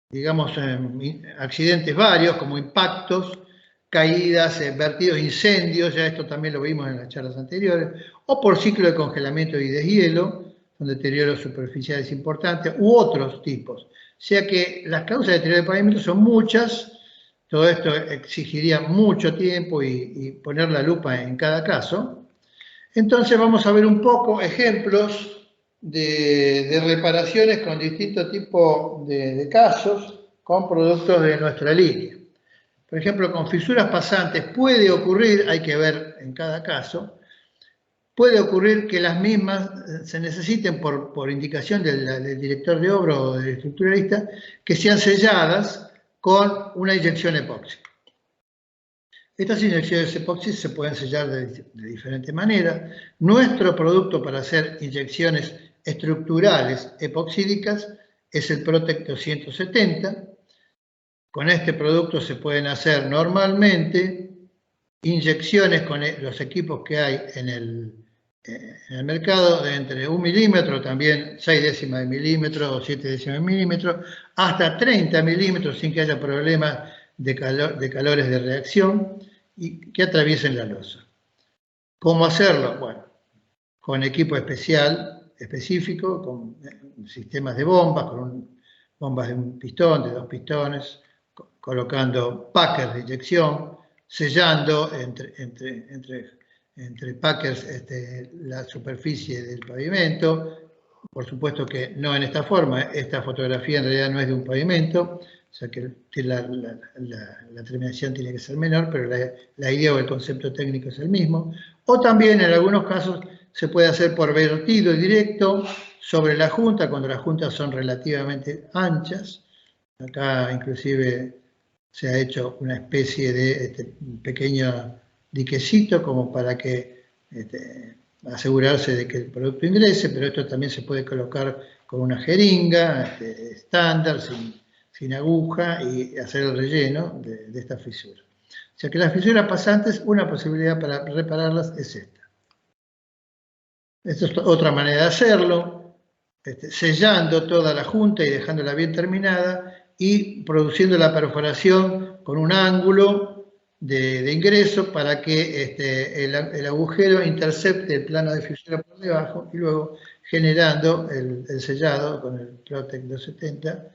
digamos, accidentes varios como impactos, caídas, vertidos, incendios, ya esto también lo vimos en las charlas anteriores, o por ciclo de congelamiento y deshielo, son deterioros superficiales importantes, u otros tipos. O sea que las causas de deterioro de pavimento son muchas. Todo esto exigiría mucho tiempo y poner la lupa en cada caso. Entonces vamos a ver un poco ejemplos de reparaciones con distintos tipos de casos con productos de nuestra línea. Por ejemplo, con fisuras pasantes puede ocurrir, hay que ver en cada caso, puede ocurrir que las mismas se necesiten por indicación del director de obra o del estructuralista que sean selladas con una inyección epóxica. Estas inyecciones epoxi se pueden sellar de diferente manera. Nuestro producto para hacer inyecciones estructurales epoxídicas es el Protec 270. Con este producto se pueden hacer normalmente inyecciones con los equipos que hay en el mercado de entre 1 milímetro, también 6 décimas de milímetro o 7 décimas de milímetro, hasta 30 milímetros sin que haya problemas de calores de reacción y que atraviesen la losa. ¿Cómo hacerlo? Bueno, con equipo específico, con sistemas de bombas, bombas de un pistón, de 2 pistones, colocando packers de inyección, sellando entre packers la superficie del pavimento. Por supuesto que no en esta forma, esta fotografía en realidad no es de un pavimento, o sea que la terminación tiene que ser menor, pero la idea o el concepto técnico es el mismo. O también en algunos casos se puede hacer por vertido directo sobre la junta, cuando las juntas son relativamente anchas. Acá inclusive se ha hecho una especie de pequeño diquecito como para que asegurarse de que el producto ingrese, pero esto también se puede colocar con una jeringa estándar, sin aguja, y hacer el relleno de esta fisura. O sea que las fisuras pasantes, una posibilidad para repararlas es esta. Esta es otra manera de hacerlo, sellando toda la junta y dejándola bien terminada y produciendo la perforación con un ángulo de ingreso para que el agujero intercepte el plano de fisura por debajo y luego generando el sellado con el Protec 270.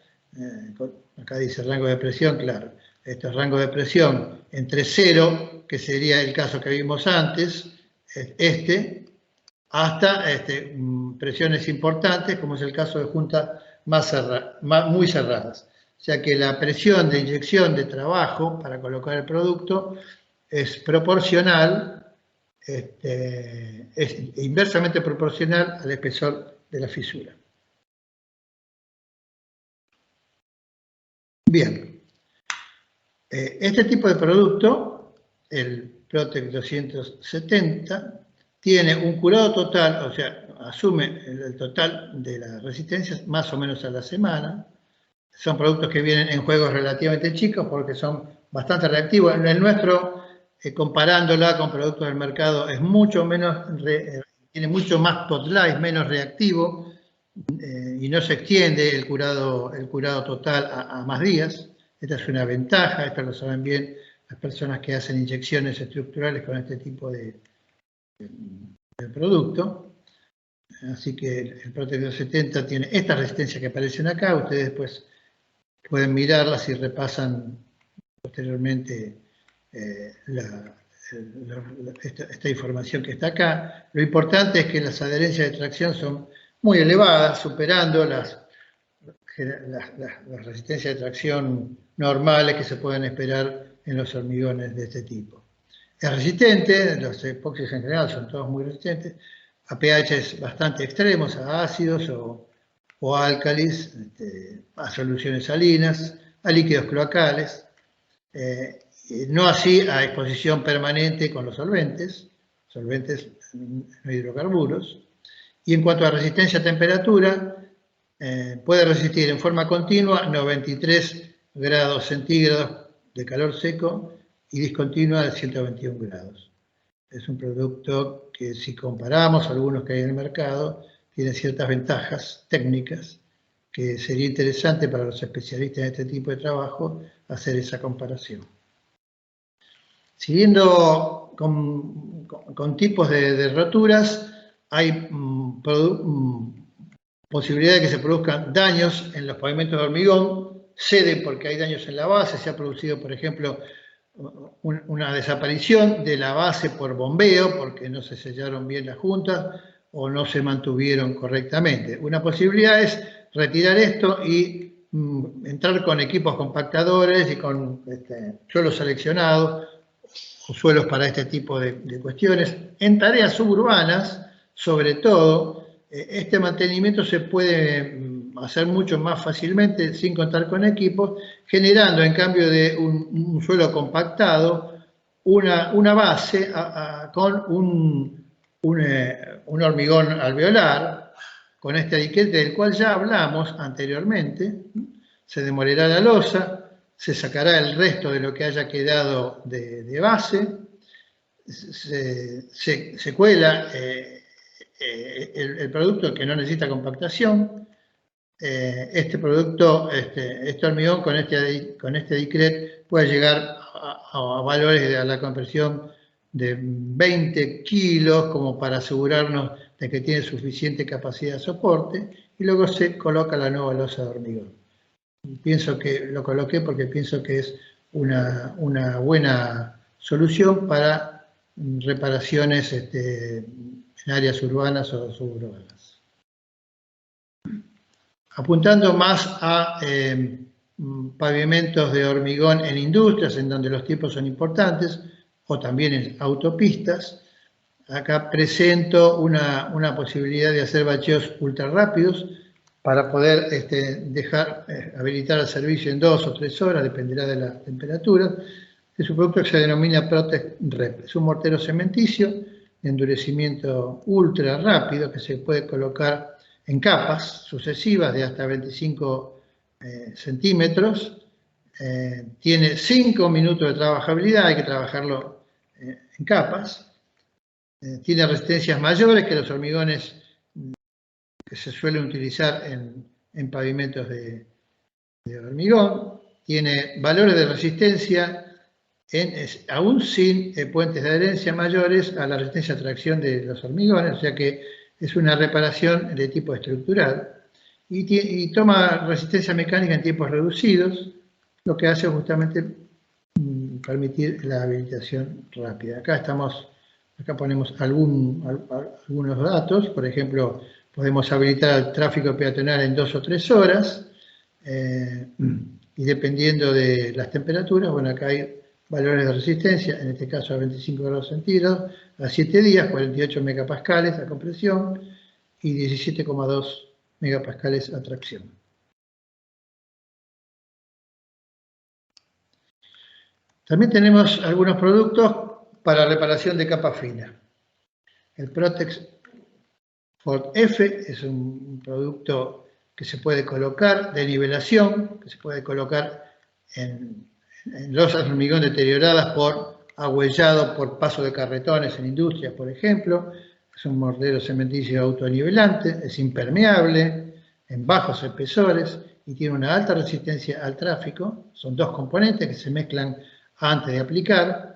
Acá dice rango de presión, claro. Este rango de presión entre 0, que sería el caso que vimos antes, hasta presiones importantes, como es el caso de juntas muy cerradas. O sea que la presión de inyección de trabajo para colocar el producto es proporcional, es inversamente proporcional al espesor de la fisura. Bien, este tipo de producto, el Protec 270, tiene un curado total, o sea, asume el total de las resistencias más o menos a la semana. Son productos que vienen en juegos relativamente chicos porque son bastante reactivos. El nuestro, comparándola con productos del mercado, es mucho menos, tiene mucho más tot life, menos reactivo, y no se extiende el curado total a más días. Esta es una ventaja, esto lo saben bien las personas que hacen inyecciones estructurales con este tipo de producto. Así que el Protec 270 tiene esta resistencia que aparecen acá. Ustedes después pueden mirarlas y repasan posteriormente esta información que está acá. Lo importante es que las adherencias de tracción son muy elevadas, superando las resistencias de tracción normales que se pueden esperar en los hormigones de este tipo. Es resistente, los epoxis en general son todos muy resistentes, a pHs bastante extremos, a ácidos o álcalis, a soluciones salinas, a líquidos cloacales, no así a exposición permanente con los solventes no hidrocarburos. Y en cuanto a resistencia a temperatura, puede resistir en forma continua 93 grados centígrados de calor seco y discontinua de 121 grados. Es un producto que, si comparamos algunos que hay en el mercado, tiene ciertas ventajas técnicas que sería interesante para los especialistas en este tipo de trabajo hacer esa comparación. Siguiendo con tipos de roturas, hay posibilidad de que se produzcan daños en los pavimentos de hormigón, ceden porque hay daños en la base, se ha producido, por ejemplo, una desaparición de la base por bombeo, porque no se sellaron bien las juntas o no se mantuvieron correctamente. Una posibilidad es retirar esto y entrar con equipos compactadores y con suelos seleccionados o suelos para este tipo de cuestiones. En tareas suburbanas, sobre todo, este mantenimiento se puede hacer mucho más fácilmente sin contar con equipos, generando en cambio de un suelo compactado, una base con un hormigón alveolar, con este diquete del cual ya hablamos anteriormente. Se demolerá la losa, se sacará el resto de lo que haya quedado de base, se cuela el producto que no necesita compactación. Este producto, este hormigón con este dicret puede llegar a valores de la compresión de 20 kilos, como para asegurarnos de que tiene suficiente capacidad de soporte, y luego se coloca la nueva losa de hormigón. Pienso que lo coloqué porque pienso que es una buena solución para reparaciones en áreas urbanas o suburbanas. Apuntando más a pavimentos de hormigón en industrias, en donde los tiempos son importantes, o también en autopistas, acá presento una posibilidad de hacer bacheos ultra rápidos para poder habilitar el servicio en 2 o 3 horas, dependerá de la temperatura. Es un producto que se denomina Protec Rep. Es un mortero cementicio de endurecimiento ultra rápido que se puede colocar en capas sucesivas de hasta 25 centímetros. Tiene 5 minutos de trabajabilidad, hay que trabajarlo en capas. Tiene resistencias mayores que los hormigones que se suelen utilizar en pavimentos de hormigón. Tiene valores de resistencia aún sin puentes de adherencia mayores a la resistencia a tracción de los hormigones, o sea que es una reparación de tipo estructural. Y toma resistencia mecánica en tiempos reducidos, lo que hace justamente permitir la habilitación rápida. Acá estamos Acá ponemos algunos datos, por ejemplo, podemos habilitar el tráfico peatonal en 2 o 3 horas, y dependiendo de las temperaturas, bueno, acá hay valores de resistencia, en este caso a 25 grados centígrados, a 7 días, 48 megapascales a compresión y 17,2 megapascales a tracción. También tenemos algunos productos para reparación de capa fina. El Protex Ford F es un producto que se puede colocar de nivelación, que se puede colocar en losas de hormigón deterioradas por agüellado, por paso de carretones en industrias, por ejemplo. Es un mortero cementicio autonivelante, es impermeable, en bajos espesores y tiene una alta resistencia al tráfico. Son dos componentes que se mezclan antes de aplicar.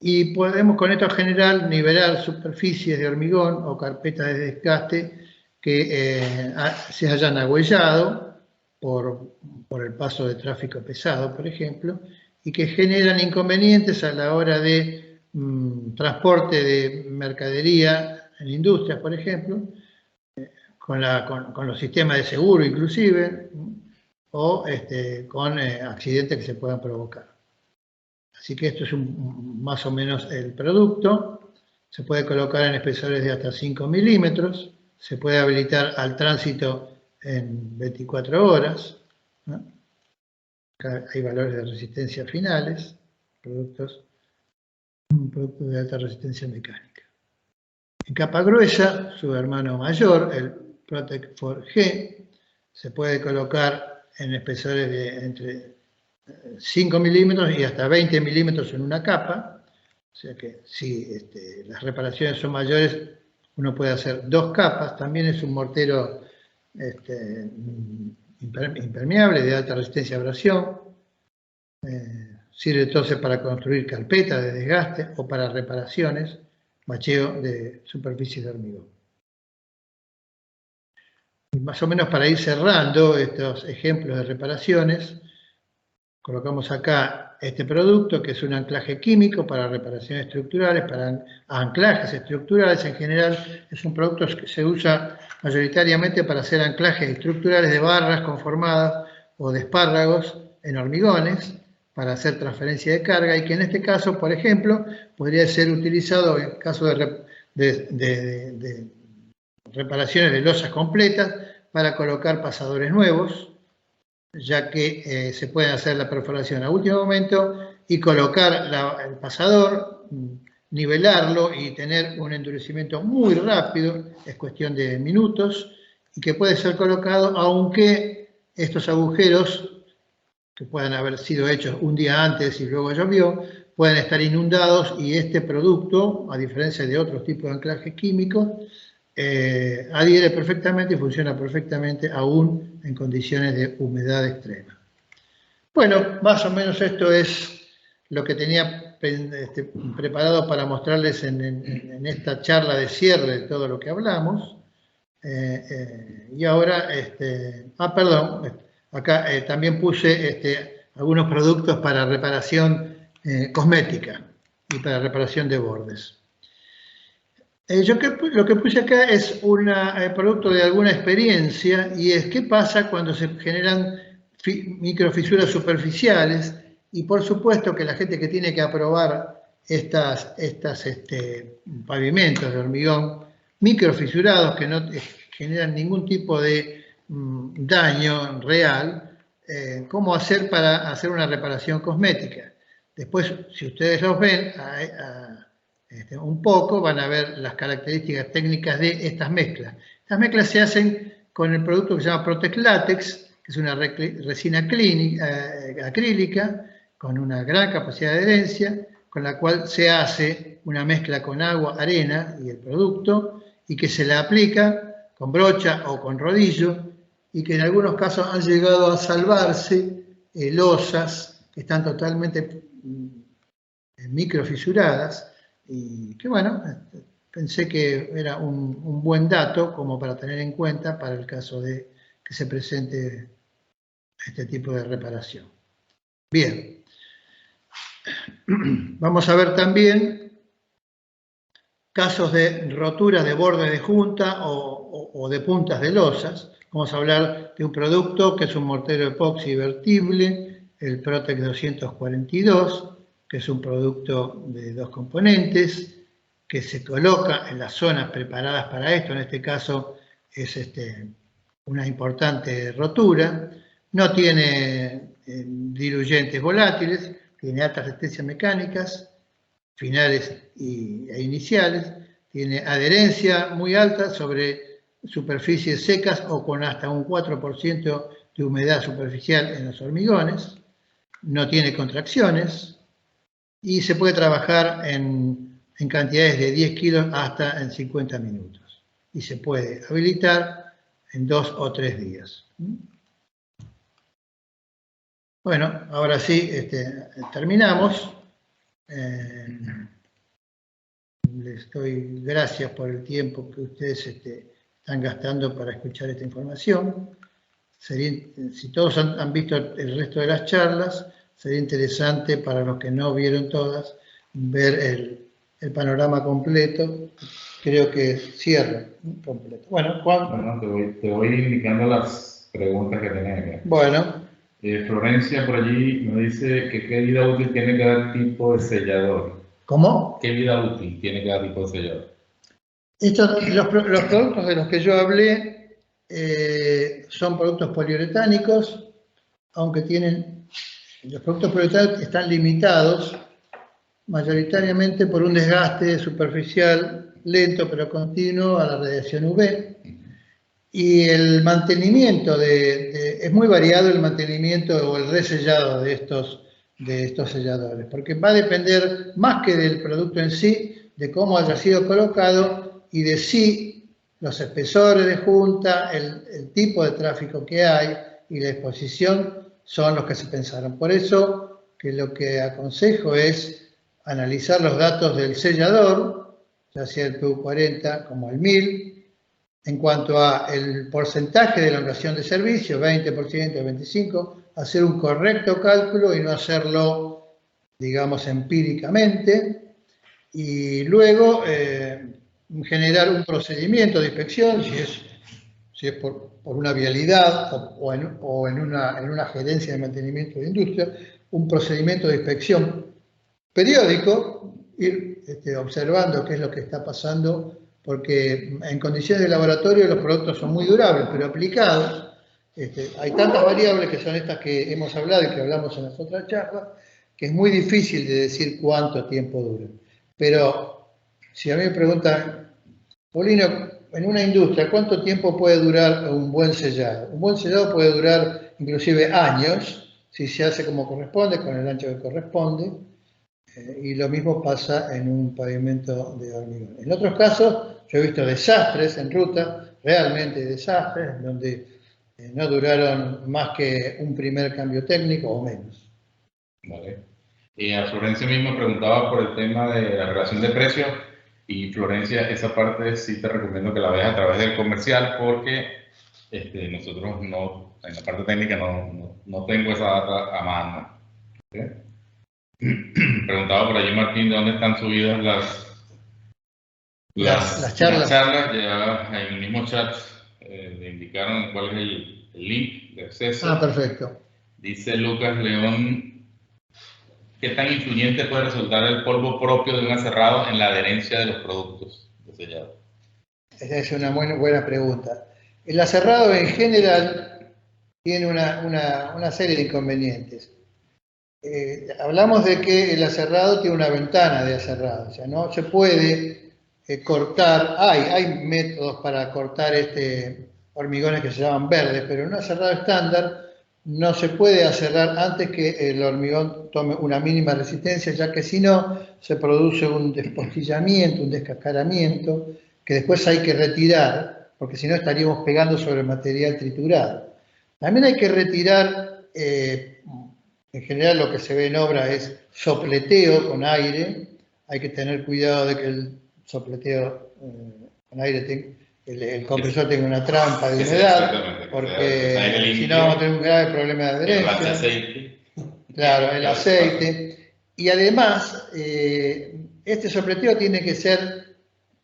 Y podemos con esto generar, nivelar superficies de hormigón o carpetas de desgaste que se hayan agüellado por el paso de tráfico pesado, por ejemplo, y que generan inconvenientes a la hora de transporte de mercadería en industrias, por ejemplo, con los sistemas de seguro inclusive, o con accidentes que se puedan provocar. Así que esto es más o menos el producto. Se puede colocar en espesores de hasta 5 milímetros. Se puede habilitar al tránsito en 24 horas. ¿No? Acá hay valores de resistencia finales. Productos de alta resistencia mecánica. En capa gruesa, su hermano mayor, el Protect Ford G, se puede colocar en espesores de entre 5 milímetros y hasta 20 milímetros en una capa, o sea que si las reparaciones son mayores, uno puede hacer 2 capas. También es un mortero impermeable, de alta resistencia a abrasión. Sirve entonces para construir carpetas de desgaste o para reparaciones, bacheo de superficies de hormigón. Y más o menos para ir cerrando estos ejemplos de reparaciones, colocamos acá este producto, que es un anclaje químico para reparaciones estructurales, para anclajes estructurales. En general es un producto que se usa mayoritariamente para hacer anclajes estructurales de barras conformadas o de espárragos en hormigones, para hacer transferencia de carga, y que en este caso, por ejemplo, podría ser utilizado en caso de reparaciones de losas completas para colocar pasadores nuevos, ya que se puede hacer la perforación a último momento y colocar el pasador, nivelarlo y tener un endurecimiento muy rápido, es cuestión de minutos, y que puede ser colocado aunque estos agujeros, que puedan haber sido hechos un día antes y luego llovió, pueden estar inundados, y este producto, a diferencia de otros tipos de anclajes químicos, adhiere perfectamente y funciona perfectamente aún en condiciones de humedad extrema. Bueno, más o menos esto es lo que tenía preparado para mostrarles en esta charla de cierre de todo lo que hablamos. Y ahora, perdón, acá también puse algunos productos para reparación cosmética y para reparación de bordes. Lo que puse acá es un producto de alguna experiencia, y es qué pasa cuando se generan microfisuras superficiales, y por supuesto que la gente que tiene que aprobar estas pavimentos de hormigón microfisurados que no generan ningún tipo de daño real, cómo hacer para hacer una reparación cosmética. Después, si ustedes los ven un poco, van a ver las características técnicas de estas mezclas. Estas mezclas se hacen con el producto que se llama Protex Latex, que es una resina acrílica con una gran capacidad de adherencia, con la cual se hace una mezcla con agua, arena y el producto, y que se la aplica con brocha o con rodillo, y que en algunos casos han llegado a salvarse losas que están totalmente microfisuradas, y que bueno, pensé que era un buen dato como para tener en cuenta para el caso de que se presente este tipo de reparación. Bien, vamos a ver también casos de rotura de bordes de junta o de puntas de losas. Vamos a hablar de un producto que es un mortero epoxi vertible, el Protex 242, que es un producto de 2 componentes, que se coloca en las zonas preparadas para esto. En este caso es una importante rotura. No tiene diluyentes volátiles, tiene altas resistencias mecánicas, finales e iniciales, tiene adherencia muy alta sobre superficies secas o con hasta un 4% de humedad superficial en los hormigones, no tiene contracciones y se puede trabajar en cantidades de 10 kilos hasta en 50 minutos y se puede habilitar en 2 o 3 días. Bueno, ahora sí, terminamos. Les doy gracias por el tiempo que ustedes están gastando para escuchar esta información. Si todos han visto el resto de las charlas, sería interesante para los que no vieron todas ver el panorama completo. Creo que cierra completo. Bueno, Juan. Bueno, te voy indicando las preguntas que tenés acá. Bueno. Florencia por allí me dice que qué vida útil tiene cada tipo de sellador. ¿Cómo? ¿Qué vida útil tiene cada tipo de sellador? Los productos de los que yo hablé son productos poliuretánicos, aunque los productos poliuretánicos están limitados mayoritariamente por un desgaste superficial lento pero continuo a la radiación UV. Y el mantenimiento es muy variado el mantenimiento o el resellado de estos selladores, porque va a depender más que del producto en sí, de cómo haya sido colocado y de si los espesores de junta, el tipo de tráfico que hay y la exposición son los que se pensaron. Por eso que lo que aconsejo es analizar los datos del sellador, ya sea el PU40 como el 1000, en cuanto a el porcentaje de elongación de servicio, 20%, 25%, hacer un correcto cálculo y no hacerlo, digamos, empíricamente, y luego generar un procedimiento de inspección, si es por una vialidad o en una gerencia de mantenimiento de industria, un procedimiento de inspección periódico, ir observando qué es lo que está pasando, porque en condiciones de laboratorio los productos son muy durables, pero aplicados, hay tantas variables que son estas que hemos hablado y que hablamos en las otras charlas, que es muy difícil de decir cuánto tiempo dura. Pero si a mí me preguntan, Paulino, en una industria, ¿cuánto tiempo puede durar un buen sellado? Un buen sellado puede durar inclusive años, si se hace como corresponde, con el ancho que corresponde. Y lo mismo pasa en un pavimento de hormigón. En otros casos, yo he visto desastres en ruta, realmente desastres, donde no duraron más que un primer cambio técnico o menos. Vale. A Florencia mismo preguntaba por el tema de la relación de precios, y Florencia, esa parte sí te recomiendo que la veas a través del comercial, porque nosotros no, en la parte técnica no tengo esa data a mano. ¿Sí? Preguntaba por allí Martín de dónde están subidas las charlas. Ya en el mismo chat le indicaron cuál es el link de acceso. Ah, perfecto. Dice Lucas León, ¿qué tan influyente puede resultar el polvo propio de un aserrado en la adherencia de los productos de sellado? Esa es una buena pregunta. El aserrado en general tiene una serie de inconvenientes. Hablamos de que el aserrado tiene una ventana de aserrado, o sea, no se puede cortar, hay métodos para cortar hormigones que se llaman verdes, pero en un aserrado estándar no se puede aserrar antes que el hormigón tome una mínima resistencia, ya que si no se produce un despostillamiento, un descascaramiento, que después hay que retirar, porque si no estaríamos pegando sobre material triturado. También hay que retirar, en general lo que se ve en obra es sopleteo con aire. Hay que tener cuidado de que el sopleteo con aire, el compresor tenga una trampa de humedad, porque si no vamos a tener un grave problema de adherencia. El aceite. Claro, el aceite. Y además, este sopleteo tiene que ser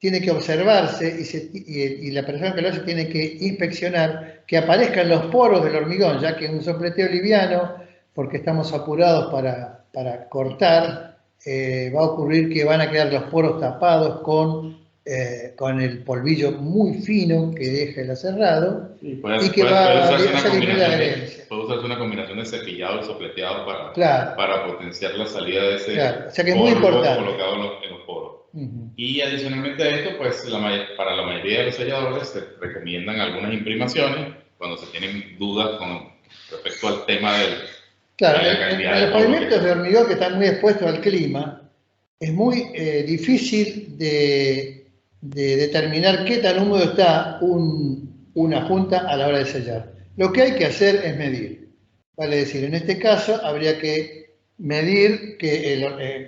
tiene que observarse y la persona que lo hace tiene que inspeccionar que aparezcan los poros del hormigón, ya que en un sopleteo liviano, porque estamos apurados para cortar, va a ocurrir que van a quedar los poros tapados con el polvillo muy fino que deja el aserrado y que va a eliminar la adherencia. Puede usarse una combinación de cepillado y sopleteado claro, para potenciar la salida de ese o sea que es muy importante colocado en los poros. Y adicionalmente a esto, pues para la mayoría de los selladores se recomiendan algunas imprimaciones cuando se tienen dudas con respecto al tema de la cantidad en los pavimentos de hormigón que están muy expuestos al clima, es muy difícil de determinar qué tan húmedo está una junta a la hora de sellar. Lo que hay que hacer es medir. Vale decir, en este caso habría que medir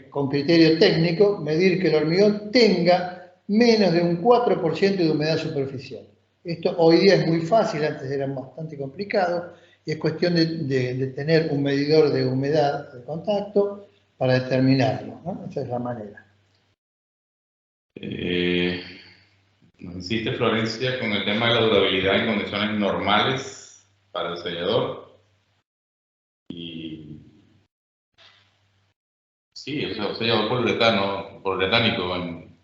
con criterio técnico, medir que el hormigón tenga menos de un 4% de humedad superficial. Esto hoy día es muy fácil, antes era bastante complicado, y es cuestión de tener un medidor de humedad de contacto para determinarlo, ¿no? Esa es la manera. Nos insiste Florencia con el tema de la durabilidad en condiciones normales para el sellador. Y sí, o sea, un sellador poliuretánico en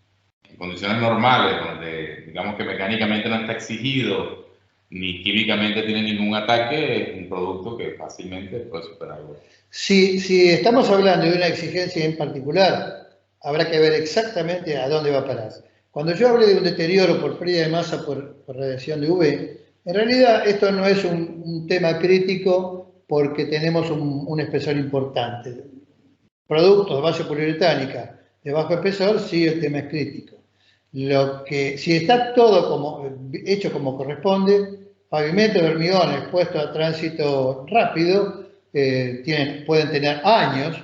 condiciones normales, donde digamos que mecánicamente no está exigido ni químicamente tiene ningún ataque, es un producto que fácilmente puede superarlo. Si estamos hablando de una exigencia en particular, habrá que ver exactamente a dónde va a parar. Cuando yo hable de un deterioro por pérdida de masa por radiación de UV, en realidad esto no es un tema crítico porque tenemos un espesor importante. Productos de base poliuretánica de bajo espesor, sí, el tema es crítico. Si está todo hecho como corresponde, pavimentos de hormigón expuestos a tránsito rápido pueden tener años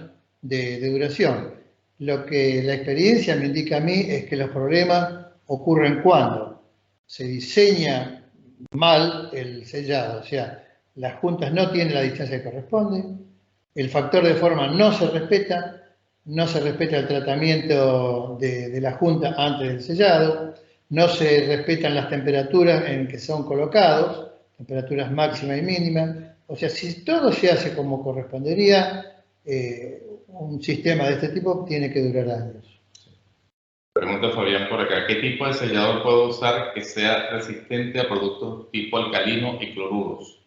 de duración. Lo que la experiencia me indica a mí es que los problemas ocurren cuando se diseña mal el sellado, o sea, las juntas no tienen la distancia que corresponde, el factor de forma no se respeta el tratamiento de la junta antes del sellado, no se respetan las temperaturas en que son colocados, temperaturas máximas y mínimas. O sea, si todo se hace como correspondería, un sistema de este tipo tiene que durar años. Pregunta Fabián por acá, ¿qué tipo de sellador puedo usar que sea resistente a productos tipo alcalino y cloruros?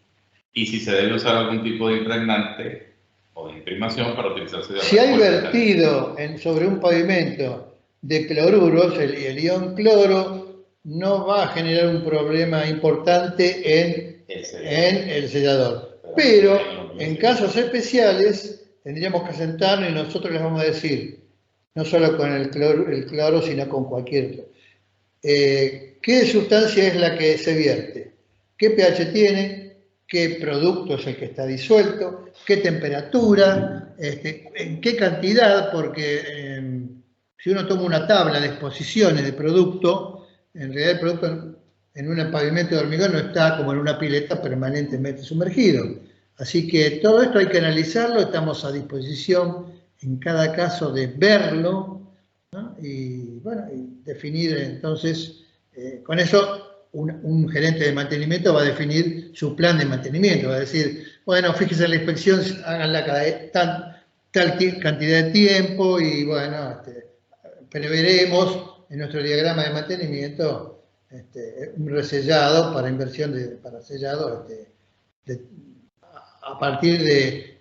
Y si se debe usar algún tipo de impregnante o de imprimación para utilizar selladores. Si hay vertido sobre un pavimento de cloruros, el ion cloro no va a generar un problema importante en el sellador. Pero en casos especiales tendríamos que sentarnos y nosotros les vamos a decir, no solo con el cloro, sino con cualquier otro. ¿Qué sustancia es la que se vierte? ¿Qué pH tiene? ¿Qué producto es el que está disuelto? ¿Qué temperatura? ¿En qué cantidad? Porque si uno toma una tabla de exposiciones de producto, en realidad el producto en un pavimento de hormigón no está como en una pileta permanentemente sumergido. Así que todo esto hay que analizarlo, estamos a disposición en cada caso de verlo, ¿no? Y bueno, y definir entonces, con eso un gerente de mantenimiento va a definir su plan de mantenimiento, va a decir, bueno, fíjese en la inspección, háganla tal cantidad de tiempo y bueno, preveremos en nuestro diagrama de mantenimiento un resellado para inversión para sellado a partir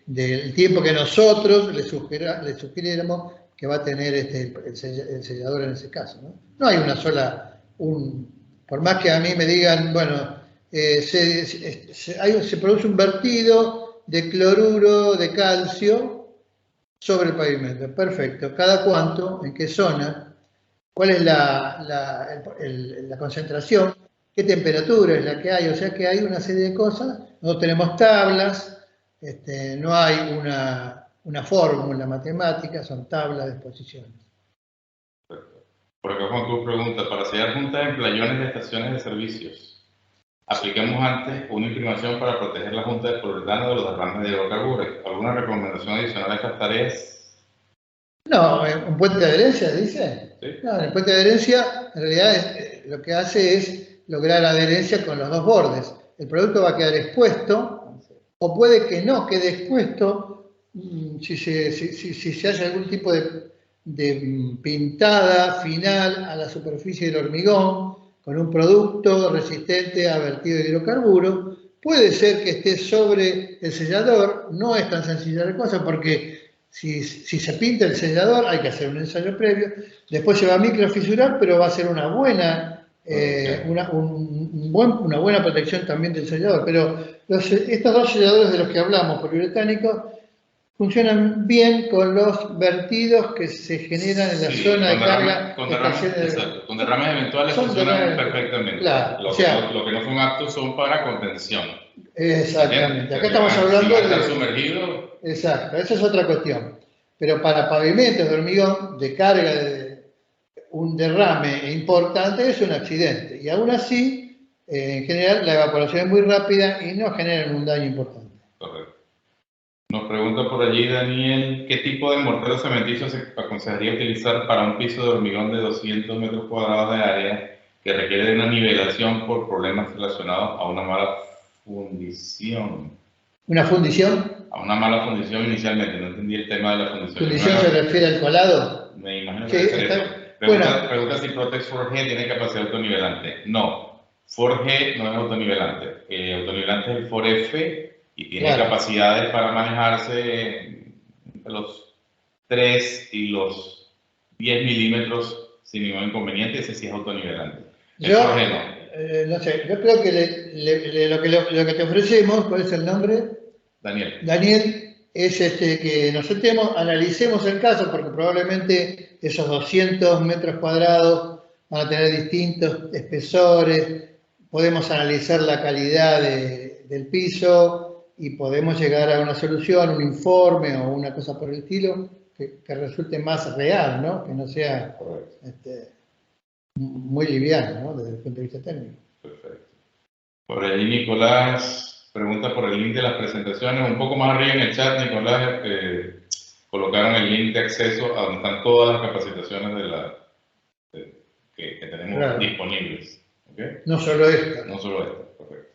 del tiempo que nosotros le sugiriéramos que va a tener el sellador en ese caso, ¿no? No hay una sola, por más que a mí me digan, bueno, se produce un vertido de cloruro de calcio sobre el pavimento. Perfecto. ¿Cada cuánto? ¿En qué zona? ¿Cuál es la concentración? ¿Qué temperatura es la que hay? O sea que hay una serie de cosas. No tenemos tablas, no hay una fórmula matemática, son tablas de exposiciones. Por acá Juan Cruz pregunta, para sellar juntas en playones de estaciones de servicios, ¿aplicamos antes una imprimación para proteger la junta de poliuretano de los derrames de hidrocarburos? ¿Alguna recomendación adicional a estas tareas? No, un puente de adherencia, dice. ¿sí? No, el puente de adherencia, en realidad, lo que hace es lograr adherencia con los dos bordes. El producto va a quedar expuesto, o puede que no quede expuesto, si se hace algún tipo de pintada final a la superficie del hormigón, con un producto resistente a vertido de hidrocarburos. Puede ser que esté sobre el sellador, no es tan sencilla la cosa, porque si se pinta el sellador hay que hacer un ensayo previo, después se va a microfisurar, pero va a ser una buena, una buena protección también del sellador. Pero estos dos selladores de los que hablamos, poliuretánicos, funcionan bien con los vertidos que se generan en la zona de carga. Con derrames eventuales funcionan perfectamente. Claro, lo que no son aptos son para contención. Exactamente. Acá estamos hablando de estar sumergido. Exacto, esa es otra cuestión. Pero para pavimentos de hormigón, de carga de un derrame importante es un accidente. Y aún así, en general, la evaporación es muy rápida y no generan un daño importante. Correcto. Nos pregunta por allí Daniel, ¿qué tipo de mortero cementicio se aconsejaría utilizar para un piso de hormigón de 200 metros cuadrados de área que requiere de una nivelación por problemas relacionados a una mala fundición? ¿Una fundición? A una mala fundición inicialmente, no entendí el tema de la fundición. ¿Fundición se refiere al colado? Me imagino que sí, pregunta si Protex 4G tiene capacidad autonivelante. No, 4G no es autonivelante. Autonivelante es el 4F y tiene capacidades para manejarse entre los 3 y los 10 milímetros sin ningún inconveniente. Ese sí es autonivelante. Yo no sé, yo creo que lo que te ofrecemos, ¿cuál es el nombre? Daniel, es que nos sentemos, analicemos el caso, porque probablemente esos 200 metros cuadrados van a tener distintos espesores, podemos analizar la calidad del piso y podemos llegar a una solución, un informe o una cosa por el estilo que resulte más real, ¿no? Que no sea muy liviano, ¿no? Desde el punto de vista técnico. Perfecto. Por ahí Nicolás pregunta por el link de las presentaciones. Un poco más arriba en el chat, Nicolás, colocaron el link de acceso a donde están todas las capacitaciones que tenemos disponibles. ¿Okay? No solo esta. No solo esta, correcto.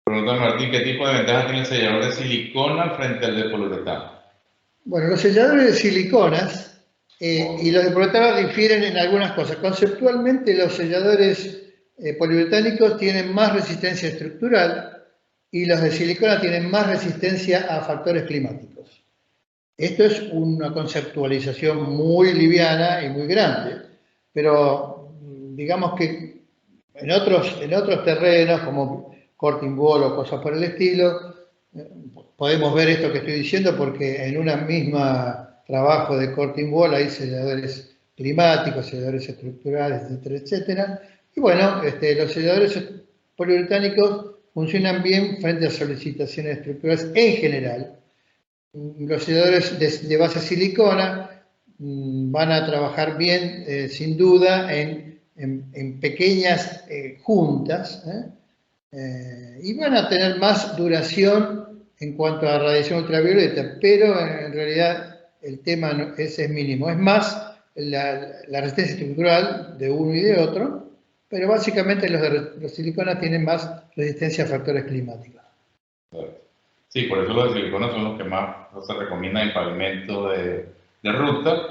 Pregunta Martín, ¿qué tipo de ventajas tiene el sellador de silicona frente al de poliuretano? Bueno, los selladores de siliconas y los de poliuretano difieren en algunas cosas. Conceptualmente, los selladores poliuretánicos tienen más resistencia estructural y los de silicona tienen más resistencia a factores climáticos. Esto es una conceptualización muy liviana y muy grande, pero digamos que en otros terrenos como Corting Wall o cosas por el estilo, podemos ver esto que estoy diciendo porque en una misma trabajo de Corting Wall hay selladores climáticos, selladores estructurales, etcétera, etcétera. Y bueno, los selladores poliuretánicos funcionan bien frente a solicitaciones estructurales en general. Los selladores de base silicona van a trabajar bien, sin duda, en pequeñas juntas, y van a tener más duración en cuanto a radiación ultravioleta, pero en realidad el tema ese es mínimo. Es más la resistencia estructural de uno y de otro, pero básicamente los siliconas tienen más resistencia a factores climáticos. Sí, por eso los de silicona son los que más se recomiendan en pavimento de ruta.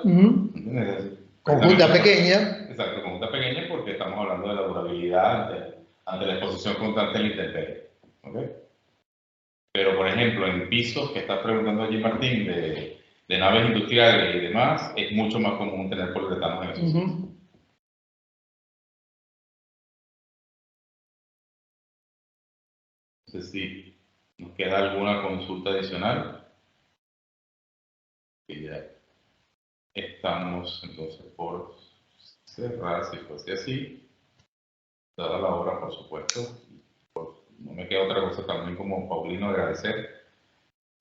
Conjunta pequeña. Exacto, conjunta pequeña porque estamos hablando de la durabilidad ante la exposición constante a la intemperie. ¿Okay? Pero, por ejemplo, en pisos que está preguntando allí Martín, de naves industriales y demás, es mucho más común tener poliuretanos en esos sitios. No sé si nos queda alguna consulta adicional. Y ya estamos entonces por cerrar, si fuese así, dada la hora, por supuesto. No me queda otra cosa también como Paulino agradecer.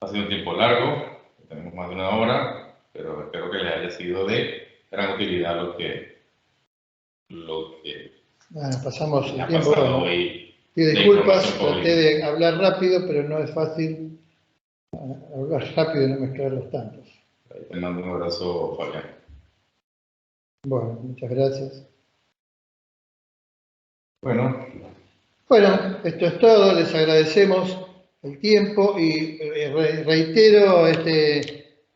Ha sido un tiempo largo, tenemos más de una hora, pero espero que les haya sido de gran utilidad lo que bueno, pasamos el tiempo. Hoy. Pido disculpas, traté de hablar rápido, pero no es fácil hablar rápido y no mezclar los tantos. Te mando un abrazo, Fabián. Bueno, muchas gracias. Bueno, Esto es todo, les agradecemos el tiempo y reitero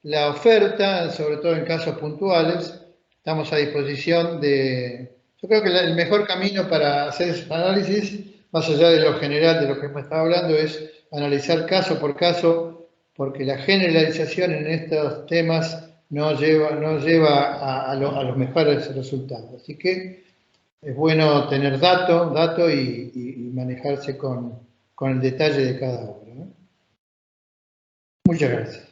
la oferta, sobre todo en casos puntuales. Estamos a disposición yo creo que el mejor camino para hacer ese análisis, más allá de lo general de lo que hemos estado hablando, es analizar caso por caso, porque la generalización en estos temas no lleva a los mejores resultados. Así que es bueno tener dato y manejarse con el detalle de cada obra, ¿no? Muchas gracias.